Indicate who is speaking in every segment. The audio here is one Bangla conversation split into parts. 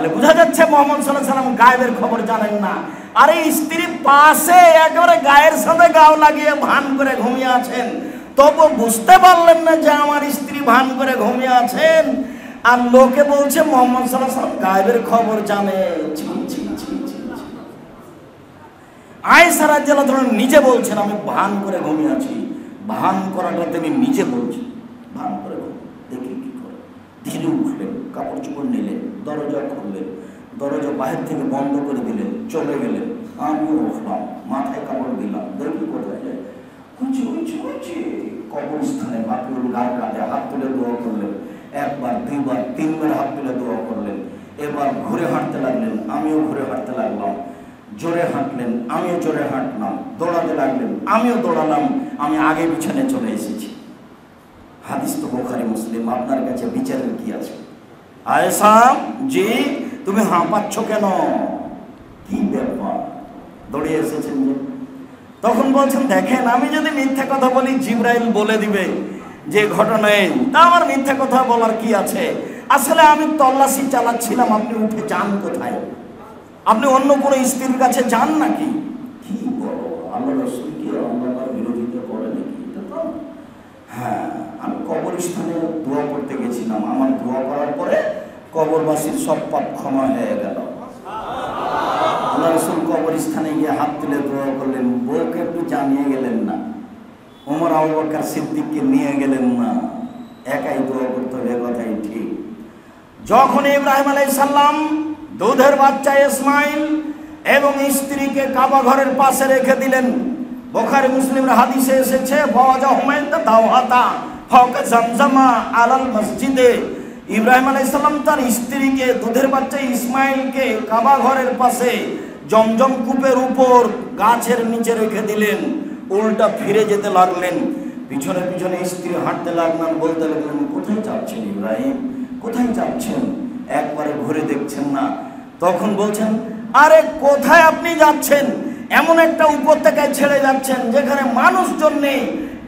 Speaker 1: তাহলে বোঝা যাচ্ছে মুহাম্মদ সাল্লাল্লাহু আলাইহি ওয়াসাল্লাম গায়েবের খবর জানেন না। আরে স্ত্রী পাশে একেবারে গায়ের সাথে গাও লাগিয়ে ভান করে ঘুমিয়ে আছেন, তবু বুঝতে পারলেন না যে আমার স্ত্রী ভান করে ঘুমিয়ে আছেন, আর লোকে বলছে মুহাম্মদ সাল্লাল্লাহু আলাইহি ওয়াসাল্লাম গায়েবের খবর জানে। আয়েশা রাদিয়াল্লাহু আনহা নিজে বলছেন আমি ভান করে ঘুমিয়ে আছি। ভান করাটা তিনি নিজে বলছেন, ভান করে দেখি কি করে। ধীরে উঠলেন, কাপড় চোপড় নিলেন, দরজা খুললেন, দরজা বাহির থেকে বন্ধ করে দিলেন, চলে গেলেন। আমিও উঠলাম, মাথায় কাপড় দিলাম, দেখি কোথায় যায়। কবরস্থানে বাকিউল গারকাতে হাত তুলে দোয়া করলেন, একবার, দুইবার, তিনবার হাত তুলে দোয়া করলেন। এবার ঘুরে হাঁটতে লাগলেন, আমিও ঘুরে হাঁটতে লাগলাম। জোরে হাঁটলেন, আমিও জোরে হাঁটলাম। দৌড়াতে লাগলেন, আমিও দৌড়ালাম। আমি আগে পিছনে চলে এসেছি। হাদিস তো বুখারী মুসলিম, আপনার কাছে বিচারের কি আছে? আয়েশা জি, তুমি হাঁপাচ্ছ কেন? কি ব্যাপার? দৌড়ে এসেছেন যে? তখন বলছেন দেখেন, আমি যদি মিথ্যা কথা বলি জিবরাইল বলে দিবে যে ঘটনায়, তা আমার মিথ্যা কথা বলার কি আছে? আসলে আমি তল্লাশি চালাচ্ছিলাম, আপনি উঠে যান কোথায়? আপনি অন্য কোনো স্ত্রীর কাছে যান নাকি? কি বলো, আল্লাহ রাসূল কি আল্লাহর বিরোধিতা করে নাকি? হ্যাঁ, আমি কবরস্থানে দোয়া করতে গেছিলাম, আমার দোয়া করার পরে কবরবাসীর সব পাপ ক্ষমা হয়ে গেল। আল্লাহ রাসূল কবরস্থানে গিয়ে হাত তুলে দোয়া করলেন, বউকে একটু জানিয়ে গেলেন না, ওমর আবু বকর সিদ্দিককে নিয়ে গেলেন না, একাই দোয়া করতে হবে, কথাই ঠিক। যখন ইব্রাহিম আলাইহিস সালাম দুধের বাচ্চা ইসমাইল এবং স্ত্রীকে কাবা ঘরের পাশে রেখে দিলেন, বুখারী মুসলিমের হাদিসে এসেছে ফাওয়াজাহুমাইতা দাওহাতা ফাওকা জামজামা আলাল মসজিদে। ইব্রাহিম আলাইহিস সালাম তার স্ত্রীকে, দুধের বাচ্চা ইসমাইলকে কাবা ঘরের পাশে জমজম কূপের উপর গাছের নিচে রেখে দিলেন। উল্টা ফিরে যেতে লাগলেন, পিছনে পিছনে স্ত্রী হাঁটতে লাগলেন, বলতে লাগলেন কোথায় যাচ্ছেন ইব্রাহিম, কোথায় যাচ্ছেন? একবারে ঘুরে দেখছেন না। তখন বলছেন আরে কোথায় আপনি যাচ্ছেন? এমন একটা উপত্যকায় ছেড়ে যাচ্ছেন যেখানে মানুষজন নেই,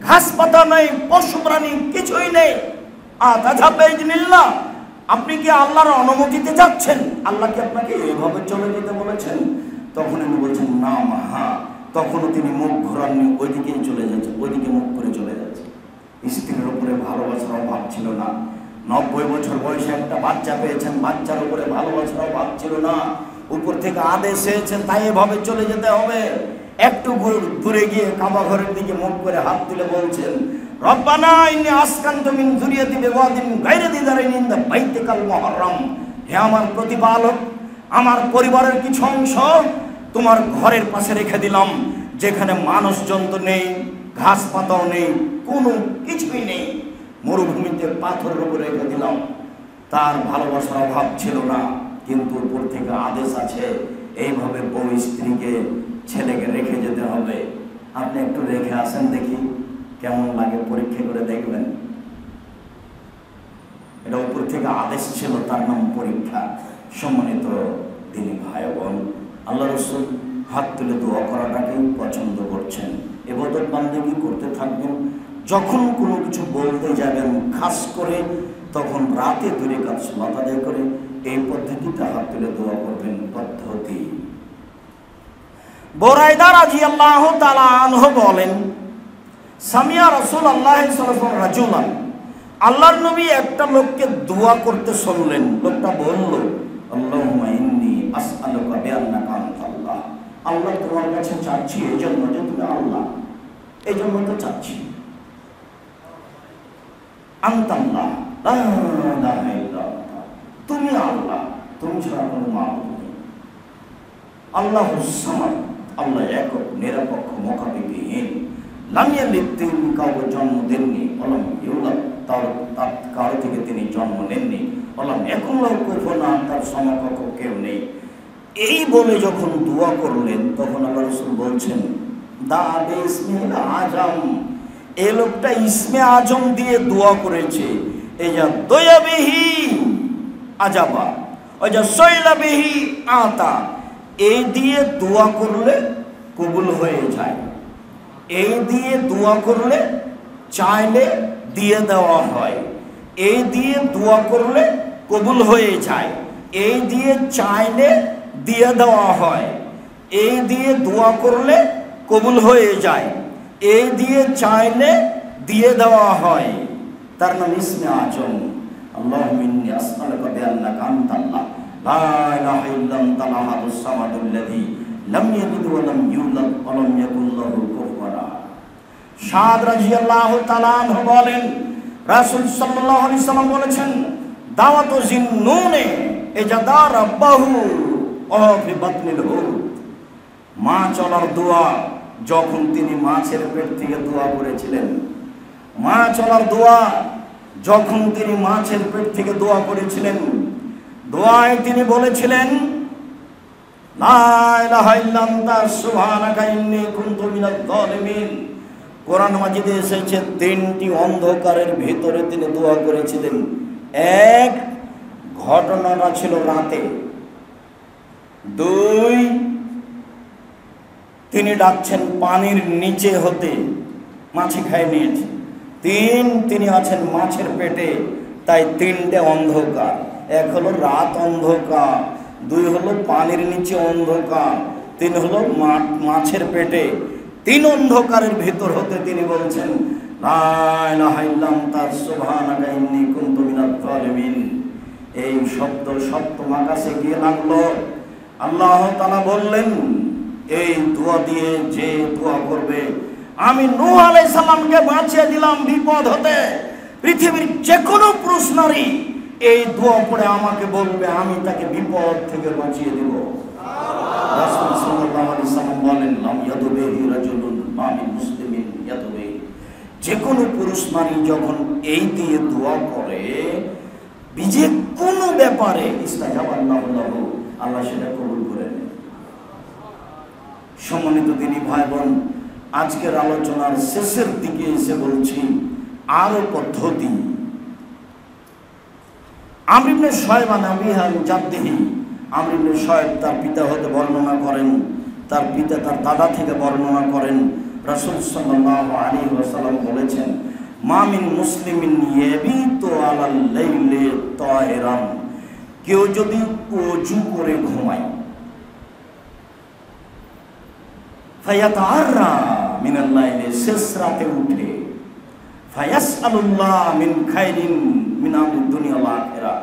Speaker 1: ঘাস পাতা নেই, পশু প্রাণী কিছুই নেই। আপনি কি আল্লাহর অনুমতিতে যাচ্ছেন? আল্লাহ কি আপনাকে এইভাবে চলে যেতে বলেছেন? তখন উনি বলছেন না মা। তখনও তিনি মুখ ঘোরাননি, ওইদিকেই চলে যাচ্ছেন, ওইদিকে মুখ করে চলে যাচ্ছে। স্ত্রীর উপরে ভালোবাসার অভাব ছিল না। 90 বছর বয়সে একটা বাচ্চা পেয়েছেন, বাচ্চার উপরে ভালোবাসার অভাব ছিল না। উপর থেকে আদেশ হয়েছেন, তাই এভাবে চলে যেতে হবে। একটু দূরে গিয়ে কাবা ঘরের দিকে মুখ করে হাত তুলে বলছেন রব্বানা ইন্নী আসকানতু মিন যুররিয়াতি বিওয়াদিন গায়রি যি যারইন ইনদা বাইতিকাল মুহাররম। হে আমার প্রতিপালক, আমার পরিবারের কিছু অংশ তোমার ঘরের পাশে রেখে দিলাম, যেখানে মানুষ জন্তু নেই, ঘাস পাতাও নেই, কোনো কিছুই নেই, মরুভূমিতে পাথরের উপরে রেখে দিলাম। তার ভালোবাসার অভাব ছিল না, কিন্তু উপর থেকে আদেশ আছে এইভাবে বউ স্ত্রীকে, ছেলেকে রেখে যেতে হবে। আপনি একটু রেখে আসেন দেখি কেমন লাগে, পরীক্ষা করে দেখবেন। এটা উপর থেকে আদেশ ছিল, তার নাম পরীক্ষা। সম্মানিত দিনী ভাই বোন, আল্লাহ রাসূল হাত তুলে দোয়া করাটাকেই পছন্দ করছেন। ইবাদত বান্দেগী করতে থাকবেন। যখন কোনো কিছু বলতে যাবেন, খাস করে তখন রাতে 2 রাকাত সালাত আদায় করে এই পদ্ধতিতে হাত তুলে দোয়া করবেন। পদ্ধতি বুরাইদা রাদিয়াল্লাহু তাআলা আনহু বলেন সামিয়া রাসূলুল্লাহ সাল্লাল্লাহু আলাইহি রাজুলান, আল্লাহর নবী একটা লোককে দোয়া করতে শুনলেন। লোকটা বলল আল্লাহুম্মা ইন্নী আসআলুকা বিআন্নাকা আনতাল্লাহ, আল্লাহ তোমার কাছে চাচ্ছি এই জন্য যে তুমি আল্লাহ, এই জন্য তো চাচ্ছি। আনতাল্লাহ লা ইলাহা ইল্লাল্লাহ, তুমি আল্লাহ, তুমি ছাড়া কোনো মাবুদ নেই। আল্লাহুস সামাদ, আল্লাহ একক, নিরপেক্ষ, মুখাপেক্ষীহীন। লাম ইয়ালিদ, তিনি কাউকে জন্ম দেননি। ওয়ালাম ইউলাদ, তার কারো থেকে তিনি জন্ম নেননি। ওয়ালাম ইয়াকুন লাহু কুফুওয়ান আহাদ, তার সমকক্ষ কেউ নেই। এই বলে যখন দোয়া করলেন, তখন আল্লাহ রাসূল বলছেন দা বিসমিল আজম, এই লোকটা ইসমে আজম দিয়ে দোয়া করেছে। এই যা দয়াবিহি আজাবা, ওই যা সয়লাবিহি আতা, এই দিয়ে দোয়া করলে কবুল হয়ে যায়। এই দিয়ে দোয়া করলে চাইলে দিয়ে দেওয়া হয়। এই দিয়ে দোয়া করলে কবুল হয়ে যায়। এই দিয়ে চাইলে দিয়ে দেওয়া হয়, এই দিয়ে দোয়া করলে কবুল হয়ে যায়, এই দিয়ে চাইলে দিয়ে দেওয়া হয়। তার নাম ইসমে আজম। আল্লাহুম্মা ইন্নী আসআলুকা বিআন্নাকা আনতাল্লাহ লা ইলাহা ইল্লা আনতাল আহাদুস সামাদুল্লাযী লাম ইয়ালিদ ওয়া লাম ইউলাদ ওয়া লাম ইয়াকুল লাহু কুফুওয়ান আহাদ। সাদ রাদিয়াল্লাহু তাআলা আনহু বলেন, রাসূল সাল্লাল্লাহু আলাইহি সাল্লাম বলেছেন, দাওয়াতু জিন্নুনে ইজাদা রাব্বাহু ওয়া ফি বাতনিল হুত। মা চলার দোয়া, যখন তিনি মাছের পেট থেকে দোয়া করেছিলেন, মা চলার দোয়া যখন তিনি মাছের পেট থেকে দোয়া করেছিলেন, দোয়ায় তিনি বলেছিলেন, লা ইলাহা ইল্লা আনতা সুবহানাকা ইন্নী কুনতু মিনাজ জালিমিন। কোরআন মাজিদে এসেছে, তিনটি অন্ধকারের ভিতরে তিনি দোয়া করেছিলেন। এক, ঘটনাটা ছিল রাতে। দুই, তিনি ডাকছেন পানির নিচে হতে, মাছে খায় নিয়েছে। তিন, তিনি আছেন মাছের পেটে, তাই তিনটে অন্ধকার। এক হলো রাত অন্ধকার, দুই হলো পানির নিচে অন্ধকার, তিন হলো মাছের পেটে। তিন অন্ধকারের ভিতর হতে তিনি বলছেন, লা ইলাহা ইল্লা আনতা সুবহানাকা ইন্নী কুনতু মিনাজ জালিমিন। এই শব্দ সপ্তম আকাশে গিয়ে লাগলো। আল্লাহ তাআলা বললেন, এই দোয়া দিয়ে যে দোয়া করবে, আমি নূহ আলাইহিস সালামকে বাঁচিয়ে দিলাম বিপদ হতে। পৃথিবীর যে কোনো পুরুষ নারী এই দোয়া পড়ে আমাকে বলবে, আমি তাকে বিপদ থেকে বাঁচিয়ে দেব। রাসূল সাল্লাল্লাহু আলাইহি সাল্লাম বলেন, লাম ইয়াদুবিহি রাজুলুন মা মিন মুসলিমিন ইয়াদুবিহি। যে কোনো পুরুষ নারী যখন এই দিয়ে দোয়া করে, যে কোনো ব্যাপারে ইস্তাজাবাল্লাহু লাহু, আল্লাহ সেটা কবুল করে নেন। সম্মানিত দিনী ভাই বোন, আজকের আলোচনার শেষের দিকে এসে বলছি আরো পদ্ধতি। আমর ইবনে শুআয়ব আন জাদ্দিহি, আমর ইবনে শুআয়ব তার পিতা হতে বর্ণনা করেন, তার পিতা তার দাদা থেকে বর্ণনা করেন। রাসূল সাল্লাল্লাহু আলাইহি ওয়াসাল্লাম বলেছেন, মা মিন মুসলিমিন ইয়াবিতু আলাল লাইলি তাহিরান। কেউ যদি ওযু করে ঘুমায়, ফায়াতাআররা মিনাল লাইলি, শেষ রাতে উঠে, ফায়াসআলুল্লাহ মিন খাইরিন মিন আমরিদ দুনিয়া ওয়াল আখিরা,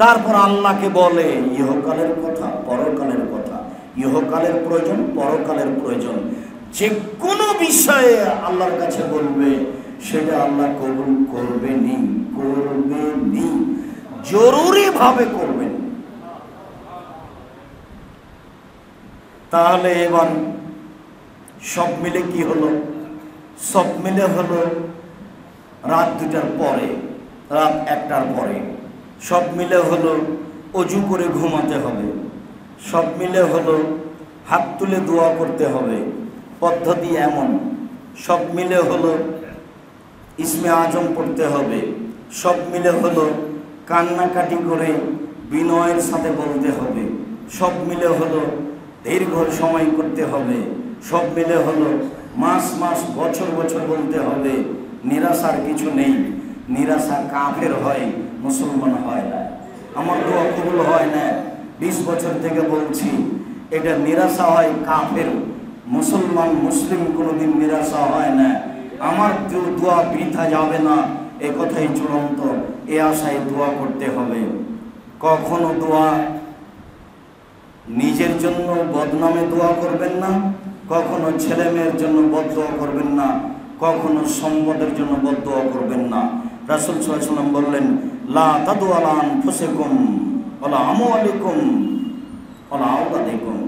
Speaker 1: তারপর আল্লাহকে বলে ইহকালের কথা, পরকালের কথা, ইহকালের প্রয়োজন, পরকালের প্রয়োজন, যে কোনো বিষয়ে আল্লাহর কাছে বলবে, সেটা আল্লাহ কবুল করবেনই, করবেনই, জরুরি ভাবে করবেন। তাহলে এবার সব মিলে কি হলো? সব মিলে হলো রাত 2টার পরে, রাত 1টার পরে, সব মিলে হলো অজু করে ঘুমাতে হবে, সব মিলে হলো হাত তুলে দোয়া করতে হবে, পদ্ধতি এমন। সব মিলে হলো ইসমে আজম পড়তে হবে, সব মিলে হলো কান্নাকাটি করে বিনয়ের সাথে বলতে হবে, সব মিলে হলো দীর্ঘ সময় করতে হবে, সব মিলে হলো মাস মাস বছর বছর বলতে হবে। নিরাশার কিছু নেই, নিরাশা কাফের হয়, মুসলমান হয় না। আমার দোয়া কবুল হয় না, 20 বছর থেকে বলছি, এটা নিরাশা হয় কাফের, মুসলমান মুসলিম কোনোদিন নিরাশা হয় না। আমার দোয়া বৃথা যাবে না, এ কথাই চূড়ান্ত, এ আশায় দোয়া করতে হবে। কখনো দোয়া নিজের জন্য বদনামে দোয়া করবেন না, কখনো ছেলে মেয়ের জন্য বদদোয়া করবেন না, কখনো সম্পদের জন্য বদদোয়া করবেন না। রাসূল সাল্লাল্লাহু আলাইহি ওয়াসাল্লাম বললেন, লা তাদু আলা আনফুসিকুম ওয়ালা আমওয়ালিকুম ওয়ালা আওলাদিকুম।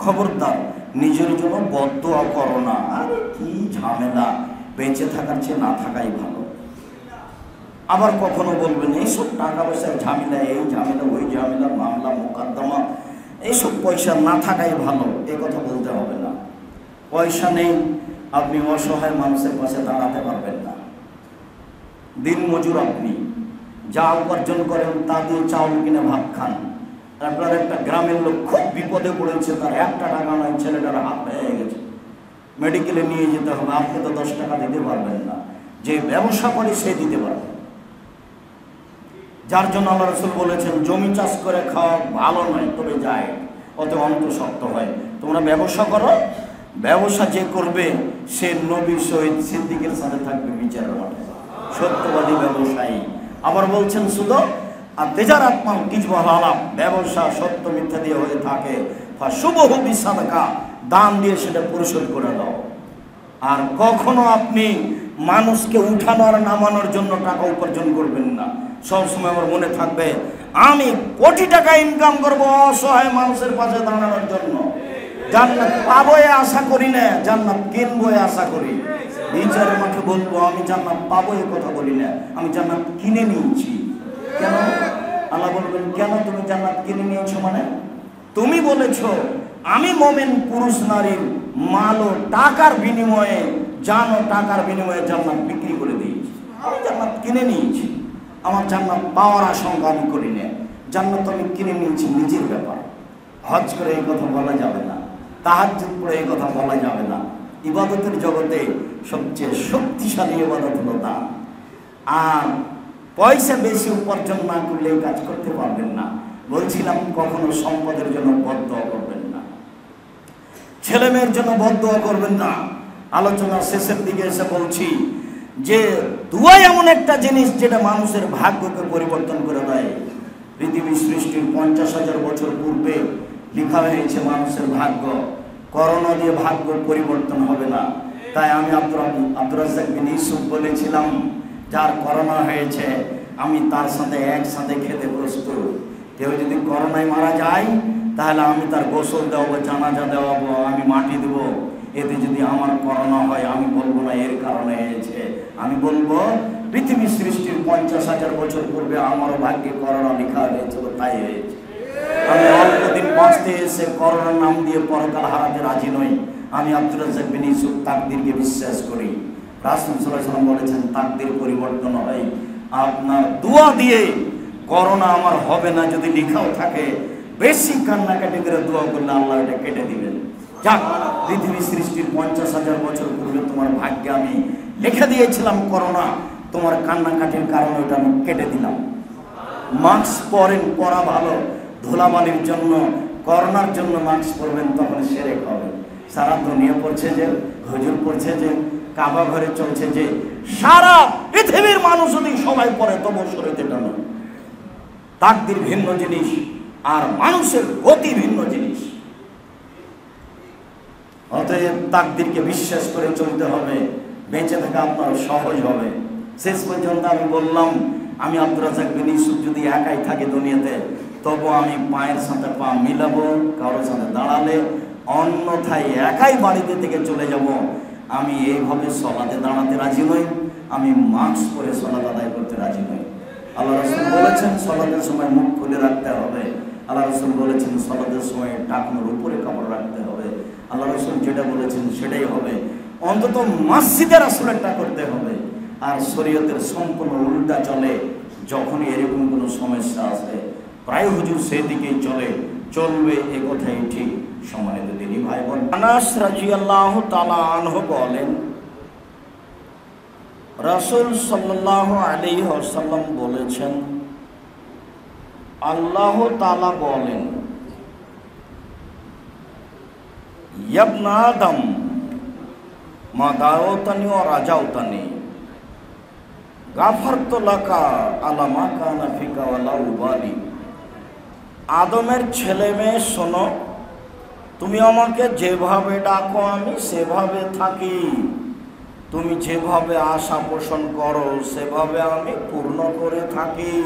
Speaker 1: খবরদার নিজের জন্য বদদোয়া করো না। আরে কি ঝামেলা, বেঁচে থাকার চেয়ে না থাকাই ভালো। আবার কখনো বলবেন এইসব টাকা পয়সার ঝামেলা, এই ঝামেলা, ওই ঝামেলা, মামলা মোকদ্দমা, এইসব পয়সা না থাকাই ভালো, এ কথা বলতে হবে না। পয়সা নেই, আপনি অসহায় মানুষের পাশে দাঁড়াতে পারবেন না। দিন মজুর, আপনি যা উপার্জন করেন তা দিয়ে চাউল কিনে ভাত খান। আপনার একটা গ্রামের লোক খুব বিপদে পড়েছে, তার 1 টাকা নয়, ছেলেটার হাত ভেঙে গেছে, মেডিকেলে নিয়ে যেতে হবে, আপনি তো 10 টাকা দিতে পারবেন না। যে ব্যবসা করে সে দিতে পারবে। যার জন্য আল্লাহ রাসূল বলেছেন জমি চাষ করে খাওয়া ভালো নয়, তবে যায় অত অন্তঃশক্ত হয়। তোমরা ব্যবসা করো, ব্যবসা যে করবে সে নবী শহীদ সিদ্দিকের সাথে থাকবে বিচারের মাঠে, সত্যবাদী ব্যবসায়ী। আবার বলছেন শুধু আর তেজারাত মান কিজবাল আলাপ, ব্যবসা সত্য মিথ্যা দিয়ে হয়ে থাকে, শুভহু বিসাদাকা, দান দিয়ে সেটা পরিশোধ করে দাও। আর কখনো আপনি মানুষকে উঠানো আর নামানোর জন্য টাকা উপার্জন করবেন না। সবসময় আমার মনে থাকবে আমি কোটি টাকা ইনকাম করবো অসহায় মানুষের পাশে দাঁড়ানোর জন্য। জান্নাত পাবো আশা করি না, জান্নাত কিনবো আশা করি। বিচারের মাঠে বলবো আমি জান্নাত পাবো এ কথা বলি না, আমি জান্নাত কিনে নিয়েছি। কেন? আল্লাহ বলবেন কেন তুমি জান্নাত কিনে নিয়েছো? মানে তুমি বলেছো আমি মুমিন পুরুষ নারীর মাল ও টাকার বিনিময়ে, জান ও টাকার বিনিময়ে জান্নাত বিক্রি করে দিয়েছি। আমি জান্নাত কিনে নিয়েছি, আমার জান্নাত পাওয়ার আশঙ্কা আমি করি না। জান্নাত আমি কিনে নিয়েছি, নিজের ব্যাপার। হজ করে এই কথা বলা যাবে না, তাহাজ্জুদ পড়ে এই কথা বলা যাবে না। ইবাদতের জগতে সবচেয়ে শক্তিশালী ইবাদত হলো দান। আর পয়সা বেশি উপার্জন না করলে এই কাজ করতে পারবেন না। বলছিলাম কখনো সম্পদের জন্য বদদোয়া করবেন না, ছেলে মেয়ের জন্য বদদোয়া করবেন না। আলোচনার শেষের দিকে এসে বলছি যে দুয়া এমন একটা জিনিস যেটা মানুষের ভাগ্যকে পরিবর্তন করে দেয়। পৃথিবী সৃষ্টির 50,000 বছর পূর্বে লেখা হয়েছে মানুষের ভাগ্য। করোনা দিয়ে ভাগ্য পরিবর্তন হবে না। তাই আমি আব্দুর রাজ্জাক বিন ইউসুফ বলেছিলাম যার করোনা হয়েছে আমি তার সাথে একসাথে খেতে প্রস্তুত। কেউ যদি করোনায় মারা যায় তাহলে আমি তার গোসল দেওয়াবো, জানাজা দেওয়াবো, আমি মাটি দেবো। এতে যদি আমার করোনা হয় আমি বলবো না এর কারণে হয়েছে, আমি বলবো পৃথিবী সৃষ্টির 50,000 বছর পূর্বে আমারও ভাগ্যে করোনা লেখা হয়েছিল, তাই হয়েছে। আমি অল্পদিন বাঁচতে এসে করোনার নাম দিয়ে পরকাল হারাতে রাজি নই। আমি আব্দুর রাজ্জাক বিন ইউসুফ তাকদীরকে বিশ্বাস করি। রাসূল সাল্লাল্লাহু আলাইহি ওয়াসাল্লাম বলেছেন তাকদীর পরিবর্তন হয় আপনার দোয়া দিয়ে। করোনা আমার হবে না যদি লেখাও থাকে, বেশি কান্নাকাটি করে দোয়া করলে আল্লাহ এটা কেটে দিবেন। যাক, পৃথিবী সৃষ্টির 50,000 বছর পূর্বে তোমার ভাগ্যে আমি লিখে দিয়েছিলাম করোনা, তোমার কান্নাকাটির কারণে ওটা আমি কেটে দিলাম। মাস্ক পরেন, পরা ভালো। ধুলাবালির জন্য, করোনার জন্য মাস্ক পরবেন, তখন শিরক হবে। সারা দুনিয়া পড়ছে যে, হুজুর পড়ছে যে, কাবা ঘরে চলছে যে, সারা পৃথিবীর মানুষ যদি সবাই পড়ে তবু শরীরে টানো। তাকদীর ভিন্ন জিনিস আর মানুষের গতি ভিন্ন জিনিস। অতএব তাকদীরকে বিশ্বাস করে চলতে হবে, বেঁচে থাকা আপনার সহজ হবে। শেষ পর্যন্ত আমি বললাম আমি আব্দুর রাজ্জাক বিন ইউসুফ যদি একাই থাকি দুনিয়াতে তবু আমি পায়ের সাথে পা মিলাবো কারোর সাথে দাঁড়ালে, অন্যথায় একাই বাড়িতে থেকে চলে যাব। আমি এইভাবে সলাতে দাঁড়াতে রাজি নই, আমি মাস্ক পরে সলাত আদায় করতে রাজি নই। আল্লাহ রাসূল বলেছেন সলাতের সময় মুখ খুলে রাখতে হবে। আল্লাহ রাসূল বলেছেন সলাতের সময় টাকনোর উপরে কাপড় রাখতে হবে। আল্লাহ রাসূল যেটা বলেছেন সেটাই হবে। অন্তত মসজিদে রাসূলেরটা করতে হবে। আর শরীয়তের সম্পূর্ণ উল্টা চলে যখনই এরকম কোনো সমস্যা আসে, প্রায় হুজুর সেই দিকেই চলবে, এ কথাই ঠিক। সম্মানিত দিনী ভাই বোন, আনাস রাদিয়াল্লাহু তাআলা আনহু বলেন রাসূল সাল্লাল্লাহু আলাইহি ওয়াসাল্লাম বলেছেন আল্লাহ তাআলা বলেন ইবনা আদম মা দাওতানি ওয়া রাজাউতানি গাফারতু লাকা আলা মা কানা ফিকা ওয়া লা উবালি। আদমের ছেলে মেয়ে শোনো, তুমি আমাকে যেভাবে ডাকো আমি সেভাবে থাকি, তুমি যেভাবে আশা পোষণ করো সেভাবে আমি পূর্ণ করে থাকি।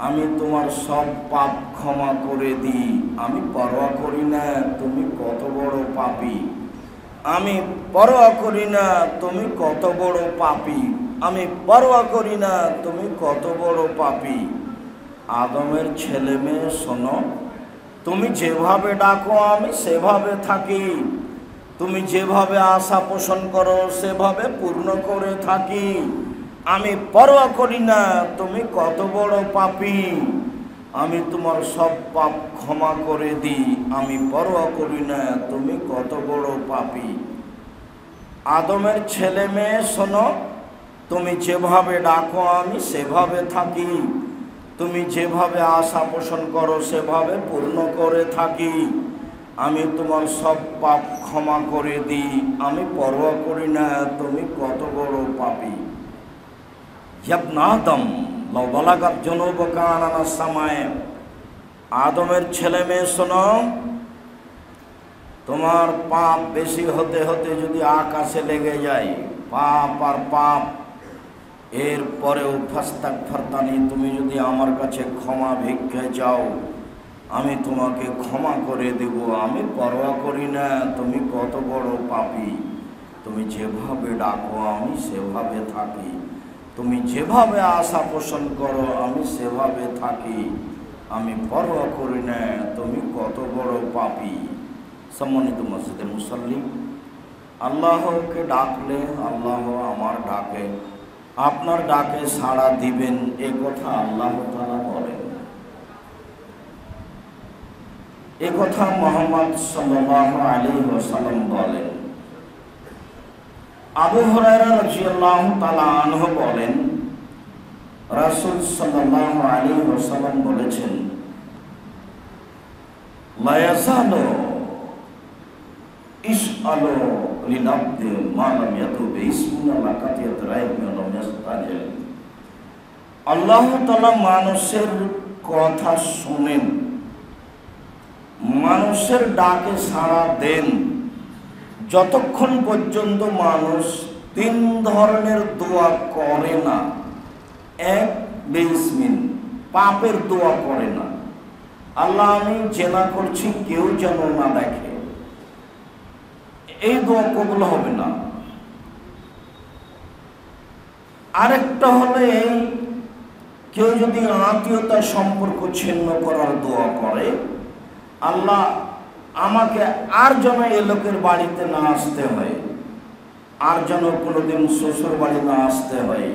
Speaker 1: আমি তোমার সব পাপ ক্ষমা করে দিই, আমি পরোয়া করি না তুমি কত বড় পাপী, আমি পরোয়া করি না তুমি কত বড় পাপী, আমি পরোয়া করি না তুমি কত বড় পাপী। আদমের ছেলে মেয়ে শোনো, তুমি যেভাবে ডাকো আমি সেভাবে থাকি, তুমি যেভাবে আশা পোষণ করো সেভাবে পূর্ণ করে থাকি। আমি পরোয়া করি না তুমি কত বড় পাপী, আমি তোমার সব পাপ ক্ষমা করে দিই, আমি পরোয়া করি না তুমি কত বড় পাপী। আদমের ছেলে মেয়ে শোনো, তুমি যেভাবে ডাকো আমি সেভাবে থাকি, তুমি যেভাবে আশা পোষণ করো সেভাবে পূর্ণ করে থাকি। আমি তোমার সব পাপ ক্ষমা করে দিই, আমি পরোয়া করি না তুমি কত বড় পাপী। ইবনা আদম লাউ বালাগাত যুনুবুকা আনানা সামায়ে, আদমের ছেলে মেয়ে শোনো, তোমার পাপ বেশি হতে হতে যদি আকাশে লেগে যায়, পাপ আর পাপ, এরপরেও ফাস্তাগফিরতানি, তুমি যদি আমার কাছে ক্ষমা ভিক্ষা চাও আমি তোমাকে ক্ষমা করে দেব, আমি পরোয়া করি না তুমি কত বড় পাপী। তুমি যেভাবে ডাকো আমি সেভাবে থাকি, তুমি যেভাবে আশা পোষণ করো আমি সেভাবে থাকি, আমি পরোয়া করি না তুমি কত বড় পাপী। সম্মানিত মসজিদের মুসল্লি, আল্লাহকে ডাকলে আল্লাহ আমার ডাকে, আপনার ডাকে সাড়া দিবেন, এ কথা আল্লাহ তাআলা বলেন। এ কথা মুহাম্মদ সাল্লাল্লাহু আলাইহি ওয়াসাল্লাম বলেন। আবু হুরায়রা রাদিয়াল্লাহু তাআলা আনহু বলেন, রাসূল সাল্লাল্লাহু আলাইহি ওয়াসাল্লাম বলেছেন, লা ইয়াযালু ইসআলু লিনাবদি মা লাম ইয়াতুব ইসমিল্লাহ কাতিয়াত রাইমিন লাম ইয়াস্তাজিল। আল্লাহ তাআলা মানুষের কথা শুনেন, মানুষের ডাকে সাড়া দেন যতক্ষণ পর্যন্ত মানুষ তিন ধরনের দোয়া করে না। এক, বেইসমিন, পাপের দোয়া করে না, আল্লাহ আমি জেনা করছি কেউ যেন না দেখে, এই দোয়া কবুল হবে না। আরেকটা হলো এই, কেউ যদি আত্মীয়তার সম্পর্ক ছিন্ন করার দোয়া করে, আল্লাহ আমাকে আর যেন এ লোকের বাড়িতে না আসতে হয়, আর যেন কোনোদিন শ্বশুর বাড়ি না আসতে হয়,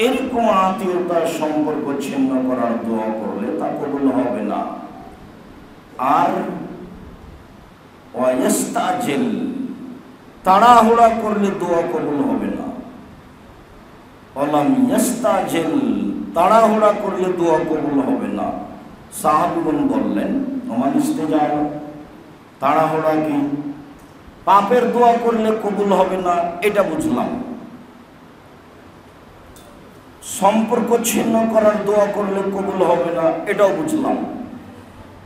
Speaker 1: এরকম আত্মীয়তার সম্পর্ক ছিন্ন করার দোয়া করলে তা কবুল হবে না। আর ওয়াইস্তাজিল, তাড়াহুড়া করলে দোয়া কবুল হবে না। ওয়ালাম ইয়াস্তাজিল, তাড়াহুড়া করলে দোয়া কবুল হবে না। সাহাবীগণ বললেন, ওমান ইস্তেজাব, তাড়াহুড়া কি? পাপের দোয়া করলে কবুল হবে না এটা বুঝলাম, সম্পর্ক ছিন্ন করার দোয়া করলে কবুল হবে না এটাও বুঝলাম,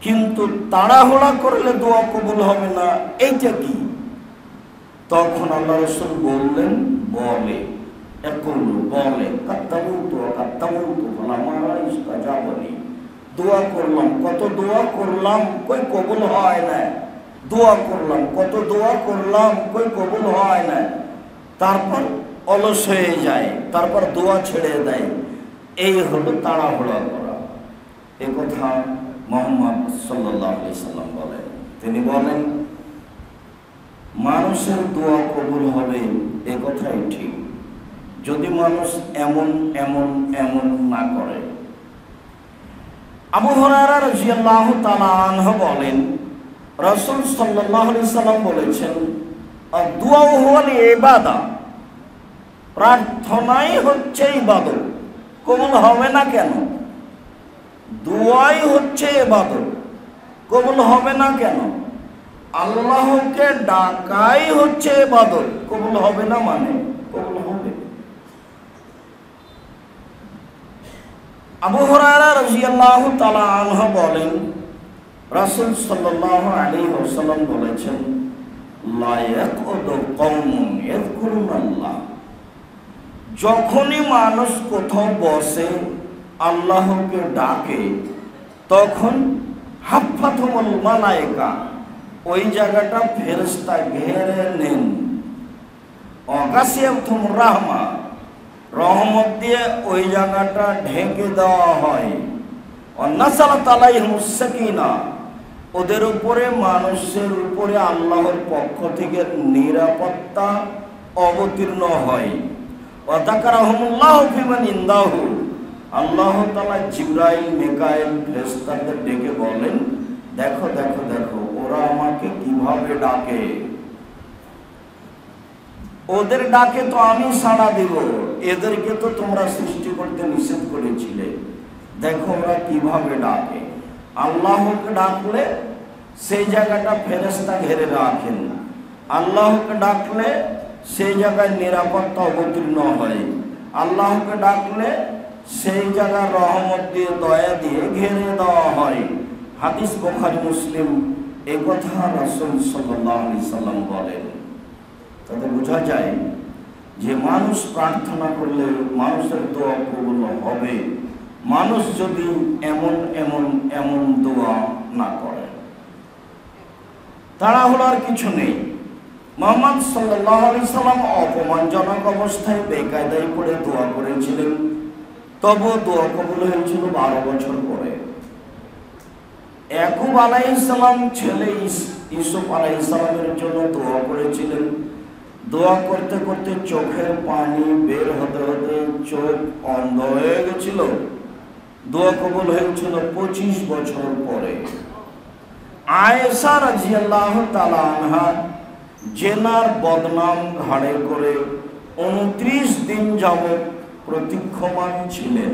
Speaker 1: কিন্তু তাড়াহুড়া করলে দোয়া কবুল হবে না এইটা কি? তখন আল্লাহ রাসূল বললেন, বলে বলে দোয়া করলাম, কত দোয়া করলাম কই কবুল হয় না, দোয়া করলাম, কত দোয়া করলাম কই কবুল হয় না, তারপর অলস হয়ে যায়, তারপর দোয়া ছেড়ে দেয়, এই হলো তাড়াহুড়া করা। এ কথা মুহাম্মদ সাল্লাল্লাহু আলাইহি সাল্লাম বলেন। তিনি বলেন, মানুষের দোয়া কবুল হবে এ কথাই ঠিক, যদি মানুষ এমন এমন এমন না করে। আবু হুরায়রা রাদিয়াল্লাহু তাআলা আনহু বলেন, রাসূল সাল্লাল্লাহু আলাইহি সাল্লাম বলেছেন, দুআ হুয়াল ইবাদা, প্রার্থনাই হচ্ছে ইবাদত। কবুল হবে না কেন? দোয়াই হচ্ছে ইবাদত, কবুল হবে না কেন? আল্লাহকে ডাকাই হচ্ছে ইবাদত, কবুল হবে না মানে কবুল হবে। আবু হুরায়রা রাদিয়াল্লাহু তাআলা আনহু বলেন, রাসূল সাল্লাল্লাহু আলাইহি ওয়াসাল্লাম বলেছেন, লা ইয়াকুদু কওমুন ইয়াযকুরুনাল্লাহ, যখনই মানুষ কোথাও বসে আল্লাহকে ডাকে তখন হাফাতুল মালায়েকা, ওই জায়গাটা ফেরেশতা ঘেরে নেন, অগাসিয়াতুম রাহমা, রহমত দিয়ে ওই জায়গাটা ঢেকে দেওয়া হয়, অন্নাসালাত আলাইহিমুস সাকিনা, ওদের উপরে মানুষের উপরে আল্লাহর পক্ষ থেকে নিরাপত্তা অবতীর্ণ হয়, ওয়াযাকারাহুমুল্লাহু ফিমান ইনদাহু, আল্লাহ তাআলা জিবরাইল মিকাইল ফেরেশতাদের ডেকে বলেন, দেখো দেখো দেখো ওরা আমাকে কিভাবে ডাকে, ওদের ডাকে তো আমি সাড়া দিব, এদেরকে তো তোমরা সৃষ্টি করতে নিষেধ করেছিলে, দেখো ওরা কিভাবে ডাকে। আল্লাহকে ডাকলে সেই জায়গাটা ফেরেশতা ঘিরে রাখেন, আল্লাহকে ডাকলে সেই জায়গায় নিরাপত্তা অবতীর্ণ হয়, আল্লাহকে ডাকলে সেই জায়গার রহমত দিয়ে দয়া দিয়ে ঘিরে দেওয়া হয়। হাদিস বুখারী মুসলিম এই কথা রাসূল সাল্লাল্লাহু আলাইহি সাল্লাম বলেন। তাতে বোঝা যায় যে মানুষ প্রার্থনা করলে মানুষের দোয়া কবুল হবে, মানুষ যদি এমন এমন এমন দোয়া না করে। তাড়াহুড়ার কিছু নেই। মুহাম্মদ সাল্লাল্লাহু আলাইহি সাল্লাম অপমানজনক অবস্থায় বেকায়দায় পড়ে দোয়া করেছিলেন, তবু দোয়া কবুল হয়েছিল 12 বছর পরে। ইয়াকুব আলাইহিস সালাম ছেলে ইউসুফ আলাইহিস সালামের জন্য দোয়া করেছিলেন, দোয়া করতে করতে চোখের পানি বের হতে হতে চোখ অন্ধ হয়ে গেছিল, দোয়া কবুল হয়েছিল 25 বছর পরে। আয়েশা রাদিয়াল্লাহু তাআলা আনহা জেনার বদনাম ঘাড়ে করে 29 দিন যাবত প্রতীক্ষমান ছিলেন।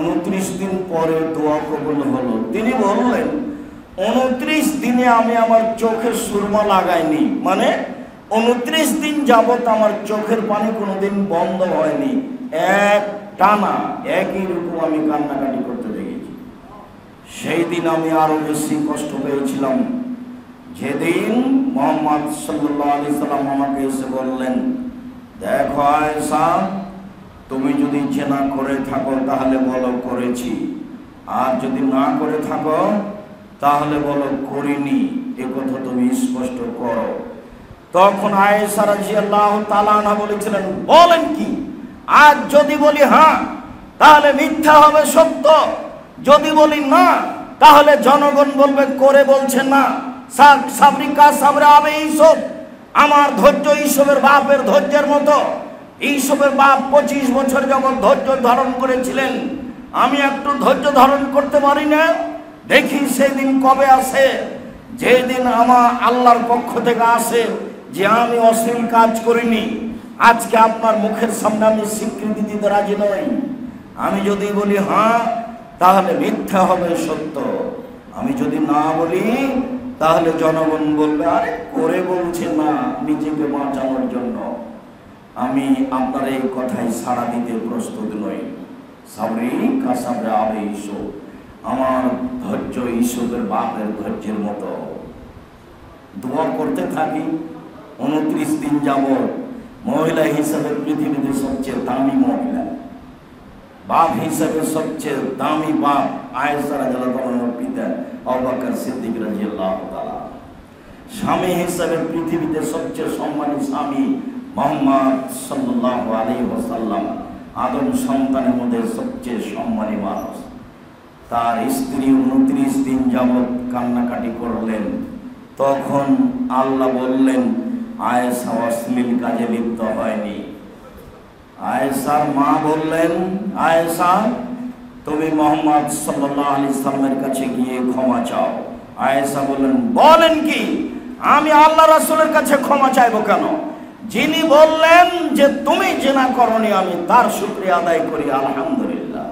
Speaker 1: 29 দিন পরে দোয়া কবুল হলো। তিনি বললেন 29 দিনে আমি আমার চোখে সুরমা লাগাইনি, মানে 29 দিন যাবত আমার চোখের পানি কোনোদিন বন্ধ হয়নি, এক টানা একই রকম আমি কান্নাকাটি করতে দেখেছি। সেই দিন আমি আরো বেশি কষ্ট পেয়েছিলাম, যেদিন মুহাম্মদ সাল্লাল্লাহু আলাইহি সাল্লাম আমাকে এসে বললেন, দেখো আয়েশা, তুমি যদি জেনা করে থাকো তাহলে বলো করেছি, আর যদি না করে থাকো তাহলে বলো করিনি, এ কথা তুমি স্পষ্ট করো। তখন আয়েশা রাদিয়াল্লাহু তাআলা আনহা বলেছিলেন, বলেন কি? আজ যদি বলি হ্যাঁ তাহলে মিথ্যা হবে সত্য, যদি বলি না তাহলে জনগণ বলবে করে বলছেন না। সাবরিকা সাবরে আবে ইউসুফ, আমার ধৈর্য ইউসুফের বাপের ধৈর্যের মতো। ইউসুফের বাপ 25 বছর যাবত ধৈর্য ধারণ করেছিলেন, আমি একটু ধৈর্য ধারণ করতে পারি না। দেখি সেদিন কবে আসে, যেদিন আমার আল্লাহর পক্ষ থেকে আসে যে আমি অশ্লীল কাজ করিনি। আজকে আপনার মুখের সামনে আমি স্বীকৃতি দিতে রাজি নই। আমি যদি বলি হ্যাঁ তাহলে মিথ্যা হবে সত্য, আমি যদি না বলি তাহলে জনগণ বলবে আরে করে বলছে না নিজেকে বাঁচানোর জন্য। আমি আপনার এই কথায় সাড়া দিতে প্রস্তুত নই। সাবরি কাসাবরে আবে ইউসুফ, আমার ধৈর্য ইউসুফের বাপের ধৈর্যের মতো। দোয়া করতে থাকি 29 দিন যাবত। মহিলা হিসাবে পৃথিবীতে সবচেয়ে দামি মহিলা, বাপ হিসাবে সবচেয়ে দামি বাপ আয়েশা রাদিয়াল্লাহু আনহার পিতা আবু বকর সিদ্দিক রাদিয়াল্লাহু তাআলা, স্বামী হিসাবে পৃথিবীতে সবচেয়ে সম্মানী স্বামী মুহাম্মদ সাল্লাল্লাহু আলাইহি ওয়াসাল্লাম, আদম সন্তানের মধ্যে সবচেয়ে সম্মানী মানুষ। তার স্ত্রী 29 দিন যাবত কান্নাকাটি করলেন। তখন আল্লাহ বললেন আয়েশা অশ্লীল কাজে লিপ্ত হয়নি। আয়েশার মা বললেন, আয়েশা তুমি মুহাম্মদ সাল্লাল্লাহু আলাইহি সাল্লামের কাছে গিয়ে ক্ষমা চাও। আয়েশা বললেন, বলেন কি? আমি আল্লাহ রাসূলের কাছে ক্ষমা চাইবো কেন? যিনি বললেন যে তুমি জিনা করনি, আমি তার শুকরিয়া আদায় করি, আলহামদুলিল্লাহ।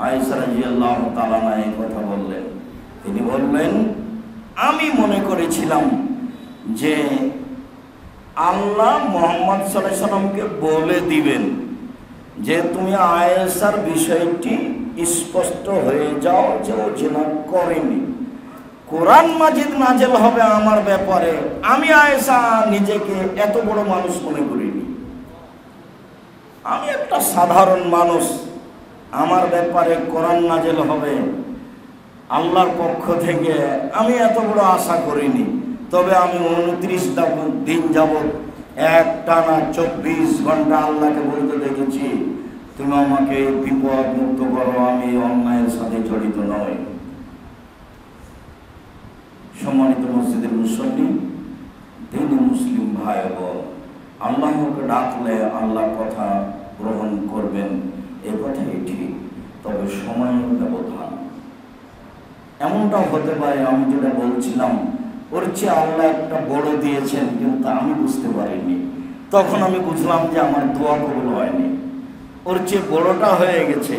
Speaker 1: আয়েশা রাদিয়াল্লাহু তাআলা এই কথা বললেন। তিনি বললেন, আমি মনে করেছিলাম যে আল্লাহ মুহাম্মদ সাল্লাল্লাহু আলাইহি সাল্লামকে বলে দিবেন যে তুমি আয়েশার বিষয়টি স্পষ্ট হয়ে যাও যে ও জিনা করেনি। কোরআন মাজিদ নাজেল হবে আমার ব্যাপারে, আমি আয়েশা নিজেকে এত বড় মানুষ মনে করিনি। আমি একটা সাধারণ মানুষ, আমার ব্যাপারে কোরআন নাজেল হবে আল্লাহর পক্ষ থেকে, আমি এত বড় আশা করিনি। তবে আমি 29 দিন যাবত এক টানা 24 ঘন্টা আল্লাহকে বলতে দেখেছি তুমি আমাকে বিপদ মুক্ত করো, আমি অন্যায়ের সাথে জড়িত নই। সম্মানিত মসজিদের মুসল্লি, দিনী মুসলিম ভাই বোন, আল্লাহকে ডাকলে আল্লাহ কথা গ্রহণ করবেন, এ কথাই ঠিক। তবে সময়ের ব্যবধান এমনটাও হতে পারে আমি যেটা বলছিলাম ওর চেয়ে আল্লাহ একটা বড় দিয়েছেন, কিন্তু আমি বুঝতে পারিনি। তখন আমি বুঝলাম যে আমার দোয়া কবুল হয়নি। ওর চেয়ে বড়টা হয়ে গেছে,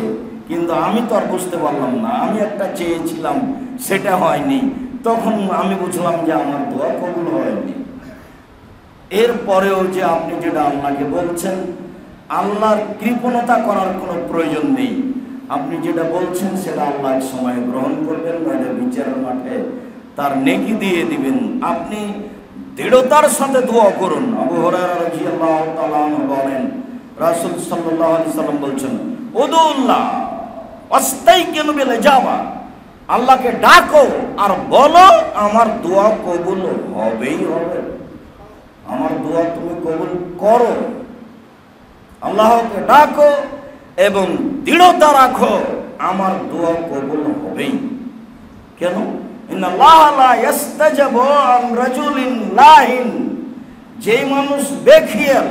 Speaker 1: কিন্তু আমি তো আর বুঝতে পারলাম না, আমি একটা চেয়েছিলাম সেটা হয়নি, তখন আমি বুঝলাম যে আমার দোয়া কবুল হয়নি। এরপরেও যে আপনি যেটা আল্লাহকে বলছেন, আল্লাহর কৃপণতা করার কোনো প্রয়োজন নেই। আপনি যেটা বলছেন সেটা আল্লাহ এক সময় গ্রহণ করবেন, নইলে বিচারের মাঠে তার নেকি দিয়ে দিবেন। আপনি দৃঢ়তার সাথে দোয়া করুন। আবু হুরায়রা রাদিয়াল্লাহু তাআলা আনহু বলেন, রাসূল সাল্লাল্লাহু আলাইহি সাল্লাম বলছেন, উদুল্লাহ ওয়াস্তাইকিনু বিল ইজাবা, আল্লাহকে ডাকো আর বলো আমার দোয়া কবুল হবেই হবে। আমার দোয়া তুমি কবুল করো। আল্লাহকে ডাকো এবং দৃঢ়তা রাখো, আমার দোয়া কবুল হবেই। কেন? ইন্নাল্লাহ লা ইস্তাজাবু আন রাজুলিন লাহিন, যে মানুষ বেখিয়াল,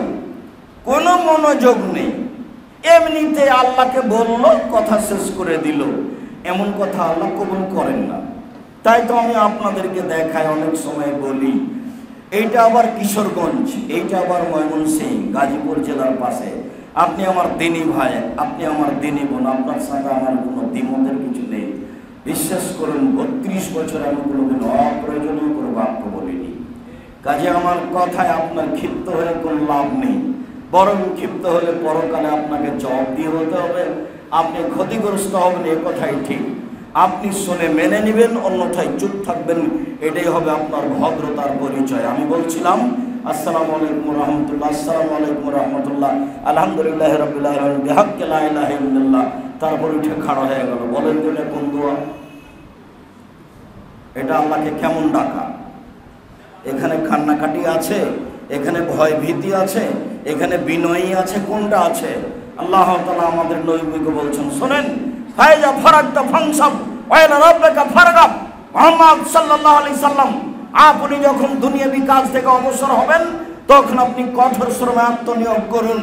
Speaker 1: কোনো মনোযোগ নেই, এমনিতে আল্লাহকে বলল, কথা শেষ করে দিল, এমন কথা আল্লাহ কবুল করেন না। তাই তো আমি আপনাদেরকে দেখাই, অনেক সময় বলি, এইটা আবার কিশোরগঞ্জ, এইটা আবার ময়মনসিংহ, গাজীপুর জেলার পাশে। আপনি আমার দিনী ভাই, আপনি আমার দিনী বোন, আপনার সাথে আমার কোনো দ্বিমতের কিছু নেই। বিশ্বাস করুন, 32 বছর আমি কোনোদিন অপ্রয়োজনীয় কোনো বাক্য বলিনি। কাজে আমার কথায় আপনার ক্ষিপ্ত হয়ে কোনো লাভ নেই, বরং ক্ষিপ্ত হলে পরকালে আপনাকে জবাব দিয়ে হতে হবে, আপনি ক্ষতিগ্রস্ত হবেন, এ কথাই ঠিক। আপনি শুনে মেনে নেবেন, অন্যথায় চুপ থাকবেন, এটাই হবে আপনার ভদ্রতার পরিচয়। আমি বলছিলাম, আসসালামু আলাইকুম রহমতুল্লাহ, আসসালামু আলাইকুম রহমতুল্লাহ, আলহামদুলিল্লাহ রাব্বিল আলামিন, বিহাক্কি লা ইলাহা ইল্লাল্লাহ। তারপর উঠে খাড়া হয়ে গেল। বলেন তো এটা কোন দোয়া? এটা আল্লাহকে কেমন ডাকা? এখানে কান্নাকাটি আছে, এখানে ভয় ভীতি আছে, এখানে বিনয়ী আছে, কোনটা আছে? আল্লাহ তাআলা আমাদের নবীকে বলছেন, শোনেন, ফাইজা ফারাগতা ফানসাব ওয়া ইলা রাব্বিকা ফারগাব। মুহাম্মদ সাল্লাল্লাহু আলাইহি সাল্লাম, আপনি যখন দুনিয়াবি কাজ থেকে অবসর হবেন, তখন আপনি কঠোর শ্রমে আত্মনিয়োগ করুন,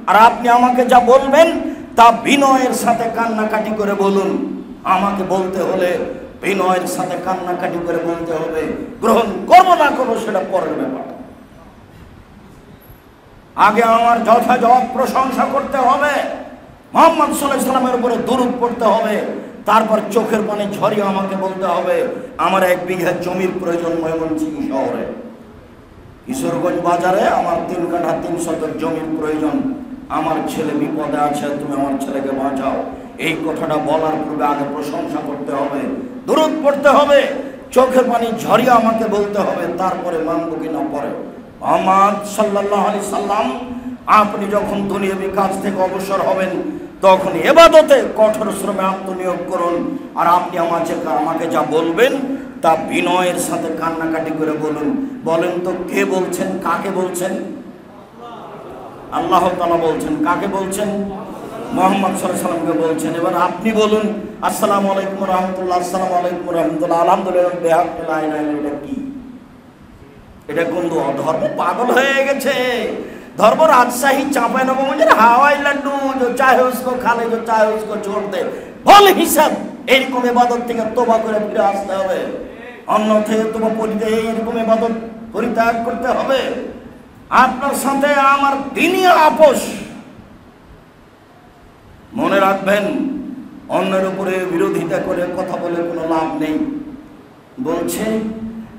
Speaker 1: আর আপনি আমাকে যা বলবেন তা বিনয়ের সাথে কান্নাকাটি করে বলুন। আমাকে বলতে হলে বিনয়ের সাথে কান্নাকাটি করে বলতে হবে, গ্রহণ করবো না করবো সেটা পরের ব্যাপার। আগে আমার যথাযথ প্রশংসা করতে হবে, মুহাম্মদ সাল্লাল্লাহু আলাইহি সাল্লামের উপরে দরুদ পড়তে হবে, তারপর চোখের পানি ঝরিয়ে আমাকে বলতে হবে আমার 1 বিঘা জমির প্রয়োজন ময়মনসিংহ শহরে, কিশোরগঞ্জ বাজারে আমার 3 কাঠা 3 শতক জমির প্রয়োজন, আমার ছেলে বিপদে আছে, তুমি আমার ছেলেকে বাঁচাও। এই কথাটা বলার পূর্বে আগে প্রশংসা করতে হবে, দরুদ পড়তে হবে, চোখের পানি ঝরিয়ে আমাকে বলতে হবে, তারপরে মানব কিনা পরে। মুহাম্মদ সাল্লাল্লাহু আলাইহি সাল্লাম, আপনি যখন দুনিয়াবি কাজ থেকে অবসর হবেন, তখন ইবাদতে কঠোর শ্রমে আত্মনিয়োগ করুন, আর আপনি আমাকে যা বলবেন তা বিনয়ের সাথে কান্নাকাটি করে বলুন। বলেন তো কে বলছেন, কাকে বলছেন? আল্লাহ তাআলা বলছেন। কাকে বলছেন? মুহাম্মদ সাল্লাল্লাহু আলাইহি সাল্লামকে বলছেন। এবার আপনি বলুন, আসসালামু আলাইকুম রাহমাতুল্লাহ, আসসালামু আলাইকুম রাহমাতুল্লাহ, আলহামদুলিল্লাহ, বিহাক্কি লা ইলাহা ইল্লাল্লাহ। এটা কি? এটা কোন দোয়া? ধর্ম পাগল হয়ে গেছে। धर्म राजशाही चापे न मुझे हवाई लड्डू जो चाहे उसको खा ले, जो चाहे उसको छोड़ दे, বল হিসাব। এইরকম ইবাদত থেকে তওবা করে ফিরে আসতে হবে, অন্যথায় তওবা করতে এইরকম ইবাদত পরিত্যাগ করতে হবে। আপনার সাথে আমার দ্বীনি আপোষ। মনে রাখবেন, অন্যের উপরে বিরোধিতা করে কথা বলে কোনো লাভ নেই। বলছে